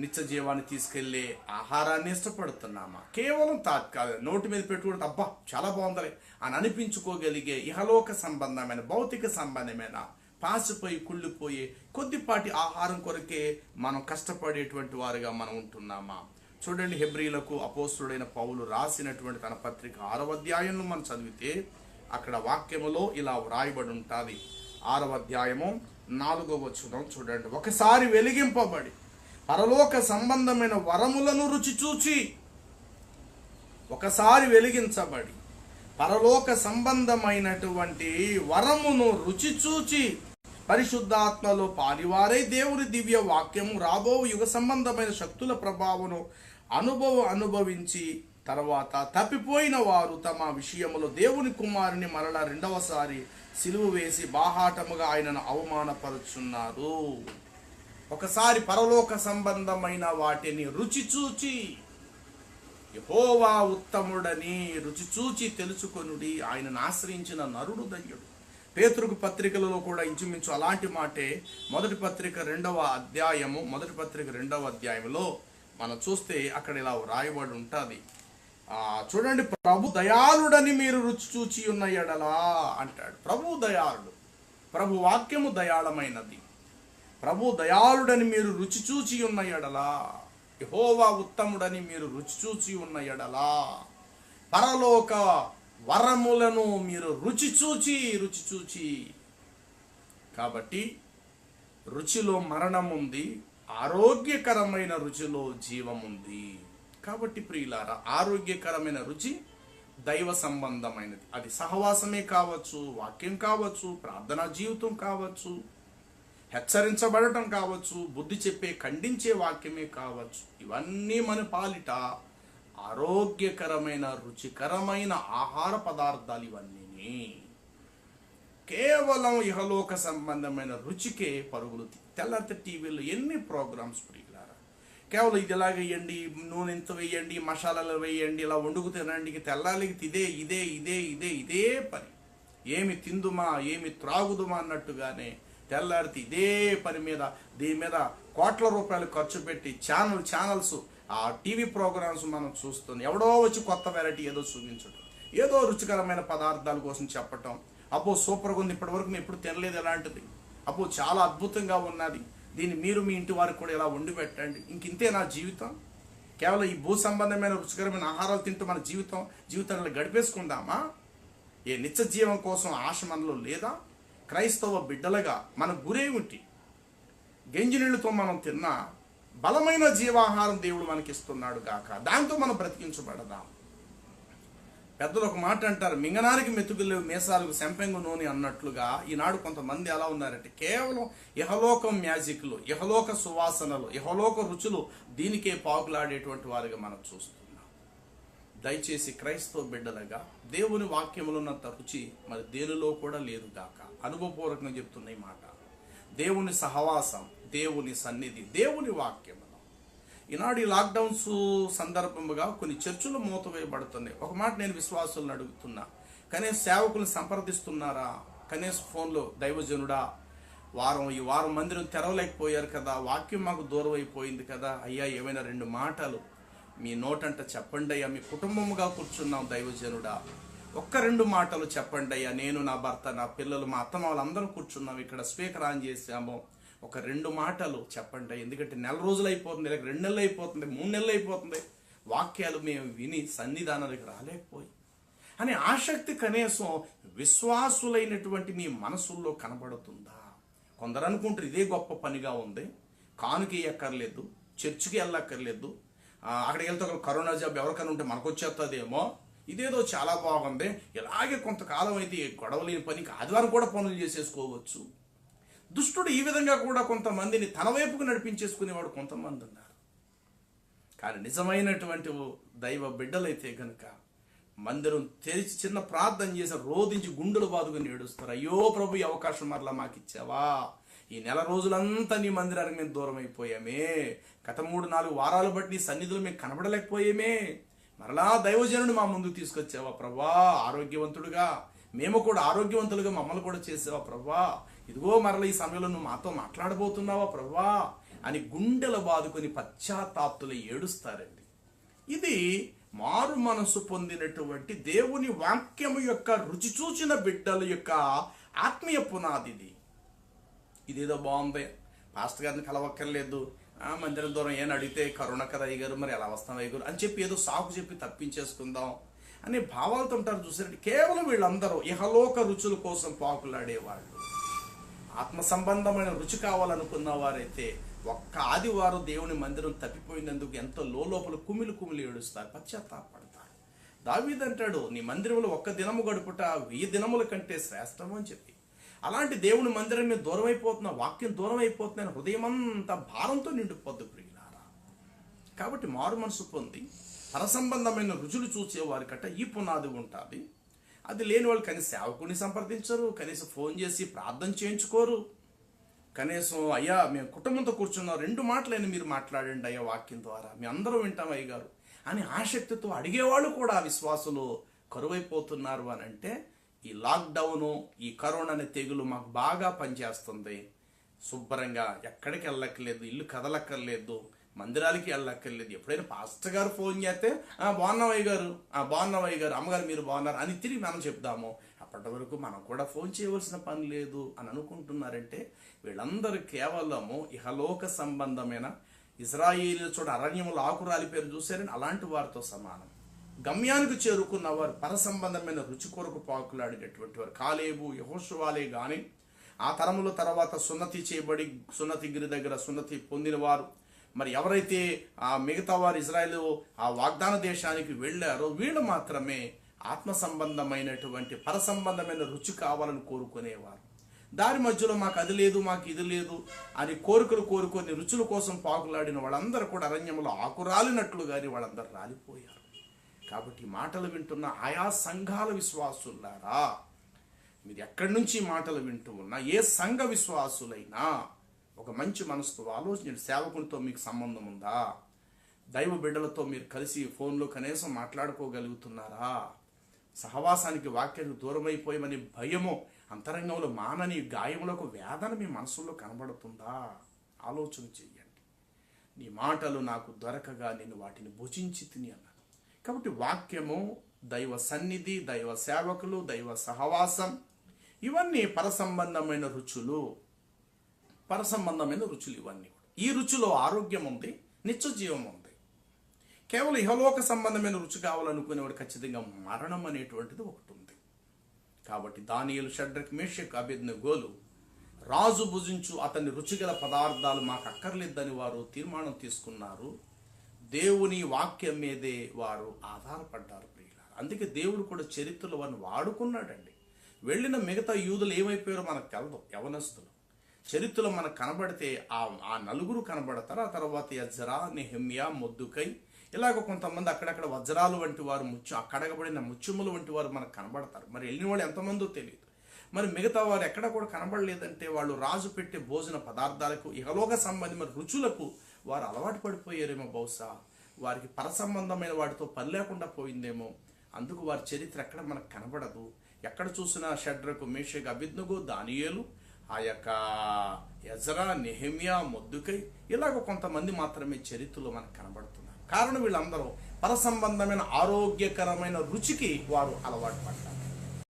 నిత్య జీవాన్ని తీసుకెళ్లే ఆహారాన్ని ఇష్టపడుతున్నామా, కేవలం తాత్కాలిక నోటి మీద పెట్టుకుంటే అబ్బా చాలా బాగుందలే అని అనిపించుకోగలిగే ఇహలోక సంబంధమైన భౌతిక సంబంధమైన పాసిపోయి కుళ్ళిపోయే కొద్దిపాటి ఆహారం కొరకే మనం కష్టపడేటువంటి వారుగా మనం ఉంటున్నామా? చూడండి, హెబ్రీలకు అపోస్తుడైన పౌలు రాసినటువంటి తన పత్రిక 6వ అధ్యాయంలో మనం చదివితే అక్కడ వాక్యములో ఇలా వ్రాయబడి ఉంటుంది. 6వ అధ్యాయము 4వ వచనం చూడండి, ఒకసారి వెలిగింపబడి పరలోక సంబంధమైన వరములను రుచి చూచి, ఒకసారి వెలిగించబడి పరలోక సంబంధమైనటువంటి వరమును రుచి చూచి పరిశుద్ధాత్మలో పారివారై దేవుని దివ్య వాక్యము రాబో యుగ సంబంధమైన శక్తుల ప్రభావమును అనుభవించి తర్వాత తప్పిపోయిన వారు తమ విషయములో దేవుని కుమారుని మరలా రెండవసారి సిలువ వేసి బాహాటముగా ఆయనను అవమానపరుచున్నారు. ఒకసారి పరలోక సంబంధమైన వాటిని రుచి చూచి, యెహోవా ఉత్తముడని రుచి చూచి తెలుసుకొనుడి, ఆయనను ఆశ్రయించిన నరుడు ధన్యుడు. పేతురుకు పత్రికలలో కూడా ఇంచుమించు అలాంటి మాటే మొదటి పత్రిక 2వ అధ్యాయంలో మనం చూస్తే అక్కడ ఇలా రాయబడి ఉంటుంది. చూడండి, ప్రభు దయాళుడని మీరు రుచి చూచి ఉన్న ఎడలా అంటాడు. ప్రభు దయాళుడు, ప్రభు వాక్యము దయాళమైనది. ప్రభు దయాళుడని మీరు రుచి చూచి ఉన్న ఎడలా, యెహోవా ఉత్తముడని మీరు రుచి చూచి ఉన్న ఎడలా, పరలోక వరములను మీరు రుచి చూచి. కాబట్టి రుచిలో మరణం ఉంది, ఆరోగ్యకరమైన రుచిలో జీవం ఉంది. కాబట్టి ప్రియులారా, ఆరోగ్యకరమైన రుచి దైవ సంబంధమైనది. అది సహవాసమే కావచ్చు, వాక్యం కావచ్చు, ప్రార్థనా జీవితం కావచ్చు, హెచ్చరించబడటం కావచ్చు, బుద్ధి చెప్పే ఖండించే వాక్యమే కావచ్చు. ఇవన్నీ మన పాలిట ఆరోగ్యకరమైన రుచికరమైన ఆహార పదార్థాలు. ఇవన్నీ కేవలం ఇహలోక సంబంధమైన రుచికే పరుగులు. తెల్లటి టీవీలో ఎన్ని ప్రోగ్రామ్స్ ప్రియులారా, కేవలం ఇది ఎలా వేయండి, నూనె ఎంత వేయండి, మసాలాలు వేయండి, ఇలా వండుకు తినండి, తెల్లాలికి ఇదే పని. ఏమి తిందుమా, ఏమి త్రాగుదుమా అన్నట్టుగానే తెల్లారితే ఇదే పని మీద, దీని మీద కోట్ల రూపాయలు ఖర్చు పెట్టి ఛానల్స్ ఆ టీవీ ప్రోగ్రామ్స్ మనం చూస్తున్నాం. ఎవడో వచ్చి కొత్త వెరైటీ ఏదో చూపించడం, ఏదో రుచికరమైన పదార్థాల కోసం చెప్పటం. అబ్బో సూపర్గా ఉంది, ఇప్పటి వరకు నేను ఎప్పుడు తినలేదు ఎలాంటిది, అబ్బో చాలా అద్భుతంగా ఉన్నది, దీన్ని మీరు మీ ఇంటి వారికి కూడా ఇలా వండి పెట్టండి. ఇంతే నా జీవితం, కేవలం ఈ భూ సంబంధమైన రుచికరమైన ఆహారాలు తింటూ మన జీవితాన్ని గడిపేసుకుందామా? ఏ నిత్య జీవం కోసం ఆశ మనలో లేదా? క్రైస్తవ బిడ్డలుగా మన గురేమిటి? గంజి నీళ్ళతో మనం తిన్న బలమైన జీవాహారం దేవుడు మనకిస్తున్నాడు గాక, దాంతో మనం బ్రతికించబడదాం. పెద్దలు ఒక మాట అంటారు, మింగనానికి మెతుకులు మీసాలకు సెంపెంగు నూనె అన్నట్లుగా ఈనాడు కొంతమంది ఎలా ఉన్నారంటే కేవలం ఇహలోకం మ్యాజిక్లు, ఇహలోక సువాసనలు, ఇహలోక రుచులు దీనికే పాకులాడేటువంటి వారిగా మనం చూస్తున్నాం. దయచేసి క్రైస్తవ బిడ్డలుగా దేవుని వాక్యములో ఉన్నంత రుచి మరి దేనిలో కూడా లేదు గాక. అనుభవపూర్వకంగా చెప్తున్న ఈ మాట, దేవుని సహవాసం, దేవుని సన్నిధి, దేవుని వాక్యములో ఈనాడు ఈ లాక్డౌన్స్ సందర్భముగా కొన్ని చర్చలు మూతవేయబడుతున్నాయి. ఒక మాట నేను విశ్వాసులను అడుగుతున్నా, కనీసం సేవకులను సంప్రదిస్తున్నారా? కనీసం ఫోన్లో దైవజనుడా ఈ వారం మందిరం తెరవలేకపోయారు కదా, వాక్యం మాకు దూరం అయిపోయింది కదా, అయ్యా ఏమైనా 2 మాటలు మీ నోటంట చెప్పండి అయ్యా, మీ కుటుంబముగా కూర్చున్నాం దైవజనుడా, ఒక్క 2 మాటలు చెప్పండి అయ్యా, నేను నా భర్త నా పిల్లలు మా అత్తమ్మ వాళ్ళందరూ కూర్చున్నాం, ఇక్కడ స్పీకర్ ఆన్ చేసాము, ఒక 2 మాటలు చెప్పండి. ఎందుకంటే 4 రోజులు అయిపోతుంది, లేక 2 నెలలు అయిపోతుంది, 3 నెలలు అయిపోతుంది, వాక్యాలు మేము విని సన్నిధానానికి రాలేకపోయి అనే ఆసక్తి కనీసం విశ్వాసులైనటువంటి మీ మనసుల్లో కనబడుతుందా? కొందరు అనుకుంటారు ఇదే గొప్ప పనిగా ఉంది, కానుక ఎక్కర్లేదు, చర్చికి వెళ్ళక్కర్లేదు, అక్కడికి వెళ్తే ఒక కరోనా జాబ్ ఎవరికైనా ఉంటే మనకు వచ్చేస్తుందేమో, ఇదేదో చాలా బాగుంది, ఇలాగే కొంతకాలం అయితే గొడవ లేని పనికి ఆదివారం కూడా పనులు చేసేసుకోవచ్చు. దుష్టుడు ఈ విధంగా కూడా కొంతమందిని తన వైపుకు నడిపించేసుకునేవాడు కొంతమంది ఉన్నారు. కానీ నిజమైనటువంటి దైవ బిడ్డలైతే కనుక మందిరం తెరిచి చిన్న ప్రార్థన చేసి రోధించి గుండెలు బాదుకుని ఏడుస్తారు, అయ్యో ప్రభు ఈ అవకాశం మరలా మాకు ఇచ్చావా, ఈ 4 రోజులంతా నీ మందిరానికి మేము దూరం అయిపోయామే, గత 3-4 వారాలు బట్టి నీ సన్నిధులు మేము కనబడలేకపోయామే, మరలా దైవజనుడు మా ముందుకు తీసుకొచ్చావా ప్రభా, ఆరోగ్యవంతుడుగా మేము కూడా ఆరోగ్యవంతులుగా మమ్మల్ని కూడా చేసావా ప్రభా, ఇదిగో మరలా ఈ సమయంలో నువ్వు మాతో మాట్లాడబోతున్నావా ప్రభా అని గుండెల బాదుకొని పశ్చాత్తాప్తులు ఏడుస్తారండి. ఇది మారు మనసు పొందినటువంటి దేవుని వాక్యము యొక్క రుచి చూచిన బిడ్డల యొక్క ఆత్మీయ పునాదిది. ఇదేదో బాగుంది, పాస్టర్ గారిని కలవక్కర్లేదు, మందిరం దూరం ఏం అడిగితే కరోనా కదా అయ్యగారు, మరి ఎలా వస్తాం అయ్యగారు అని చెప్పి ఏదో సాకు చెప్పి తప్పించేసుకుందాం అనే భావాలతో ఉంటారు. చూసారంటే కేవలం వీళ్ళందరూ ఇహలోక రుచుల కోసం పాకులాడేవాళ్ళు. ఆత్మ సంబంధమైన రుచి కావాలనుకున్న వారైతే ఒక్క ఆదివారం దేవుని మందిరం తప్పిపోయినందుకు ఎంతో లోపల కుమిలి ఏడుస్తారు, పశ్చాత్తాపడతారు. దావీదు అంటాడు, నీ మందిరంలో 1 దినము గడుపుట 1000 దినముల కంటే శ్రేష్టము అని చెప్పి. అలాంటి దేవుని మందిరం మీద దూరం అయిపోతున్న, వాక్యం దూరం అయిపోతున్న హృదయం అంతా భారంతో నిండిపోద్దు ప్రియులారా. కాబట్టి మారు మనసు పొంది పరసంబంధమైన రుచులు చూసేవారికట ఈ పునాది ఉంటుంది. అది లేని వాళ్ళు కనీసం సేవకుని సంప్రదించరు, కనీసం ఫోన్ చేసి ప్రార్థన చేయించుకోరు, కనీసం అయ్యా మేము కుటుంబంతో కూర్చున్నాం 2 మాటలైనా మీరు మాట్లాడండి అయ్యా వాక్యం ద్వారా, మేము అందరం వింటాం అయ్యగారు అని ఆసక్తితో అడిగేవాళ్ళు కూడా విశ్వాసులు కరువైపోతున్నారు అని అంటే ఈ లాక్డౌను, ఈ కరోనా అనే తెగులు మాకు బాగా పనిచేస్తుంది. శుభ్రంగా ఎక్కడికి వెళ్ళక్కర్లేదు, ఇల్లు కదలక్కర్లేదు, మందిరాలకి వెళ్ళక్కర్లేదు. ఎప్పుడైనా పాస్టర్ గారు ఫోన్ చేస్తే బాగున్నావయ్య గారు, బాగున్నావయ్య గారు, అమ్మగారు మీరు బాగున్నారు అని తిరిగి మనం చెప్దాము. అప్పటి వరకు మనం కూడా ఫోన్ చేయవలసిన పని లేదు అని అనుకుంటున్నారంటే వీళ్ళందరూ కేవలము ఇహలోక సంబంధమైన ఇజ్రాయేలు చోట అరణ్యములు ఆకురాలి పేరు చూసారని అలాంటి వారితో సమానం. గమ్యానికి చేరుకున్న వారు పరసంబంధమైన రుచి కొరకు పాకులాడినటువంటి వారు కాలేబు యెహోషువాలే గాని ఆ తరముల తర్వాత సున్నతి చేయబడి సున్నతి గిరి దగ్గర సున్నతి పొందిన వారు మరి ఎవరైతే ఆ మిగతా వారు ఇజ్రాయేలు ఆ వాగ్దాన దేశానికి వెళ్ళారో వీళ్ళు మాత్రమే ఆత్మ సంబంధమైనటువంటి పరసంబంధమైన రుచి కావాలని కోరుకునేవారు. దారి మధ్యలో మాకు అది లేదు, మాకు ఇది లేదు అని కోరుకొని రుచుల కోసం పాకులాడిన వాళ్ళందరూ కూడా అరణ్యంలో ఆకురాలినట్లు కానీ వాళ్ళందరూ రాలిపోయారు. కాబట్టి మాటలు వింటున్న ఆయా సంఘాల విశ్వాసులారా, మీరు ఎక్కడి నుంచి మాటలు వింటూ ఉన్నా, ఏ సంఘ విశ్వాసులైనా ఒక మంచి మనసుతో ఆలోచించండి. సేవకునితో మీకు సంబంధం ఉందా? దైవ బిడ్డలతో మీరు కలిసి ఫోన్లో కనీసం మాట్లాడుకోగలుగుతున్నారా? సహవాసానికి వాక్యానికి దూరమైపోయామని భయము అంతరంగంలో మానని గాయములకు వేదన మీ మనసులో కనబడుతుందా? ఆలోచన చెయ్యండి. నీ మాటలు నాకు దొరకగా నేను వాటిని భుజించి తిని అన్నాను. కాబట్టి వాక్యము, దైవ సన్నిధి, దైవ సేవకులు, దైవ సహవాసం ఇవన్నీ పరసంబంధమైన రుచులు. ఇవన్నీ ఈ రుచిలో ఆరోగ్యం ఉంది, నిత్య జీవం ఉంది. కేవలం ఇహలోక సంబంధమైన రుచి కావాలనుకునేవాడు ఖచ్చితంగా మరణం అనేటువంటిది ఒకటి ఉంది. కాబట్టి దానియేలు, షడ్రక్, మేషక్, అబేద్నెగోలు రాజు భుజించు అతని రుచిగల పదార్థాలు మాకు అక్కర్లేదని వారు తీర్మానం తీసుకున్నారు. దేవుని వాక్యం మీదే వారు ఆధారపడ్డారు ప్రియులారా. అందుకే దేవుడు కూడా చరిత్రలో వారిని వాడుకున్నాడండి. వెళ్ళిన మిగతా యూదులు ఏమైపోయారో మనకు తెలదు. యవనస్తులు చరిత్రలో మనకు కనబడితే ఆ నలుగురు కనబడతారు. ఆ తర్వాత ఎజ్రా, నెహెమ్యా, మొర్దెకై, ఇలాగ కొంతమంది అక్కడక్కడ వజ్రాలు వంటి వారు, అక్కడగబడిన ముత్యములు వంటి వారు మనకు కనబడతారు. మరి వెళ్ళిన వాళ్ళు ఎంతమందో తెలియదు. మరి మిగతా వారు ఎక్కడ కూడా కనబడలేదంటే వాళ్ళు రాజు పెట్టే భోజన పదార్థాలకు, ఇహలోక సంబంధమైన రుచులకు వారు అలవాటు పడిపోయారేమో. బహుశా వారికి పరసంబంధమైన వాటితో పని లేకుండా పోయిందేమో. అందుకు వారి చరిత్ర ఎక్కడ మనకు కనబడదు. ఎక్కడ చూసినా షడ్రకు, మేషకు, అబేద్నెగో, దానియేలు, ఆ యొక్క ఎజ్రా, నెహెమ్యా, మొర్దెకై, ఇలాగ కొంతమంది మాత్రమే చరిత్రలో మనకు కనబడుతున్నారు. కారణం వీళ్ళందరూ పరసంబంధమైన ఆరోగ్యకరమైన రుచికి వారు అలవాటు పడ్డారు.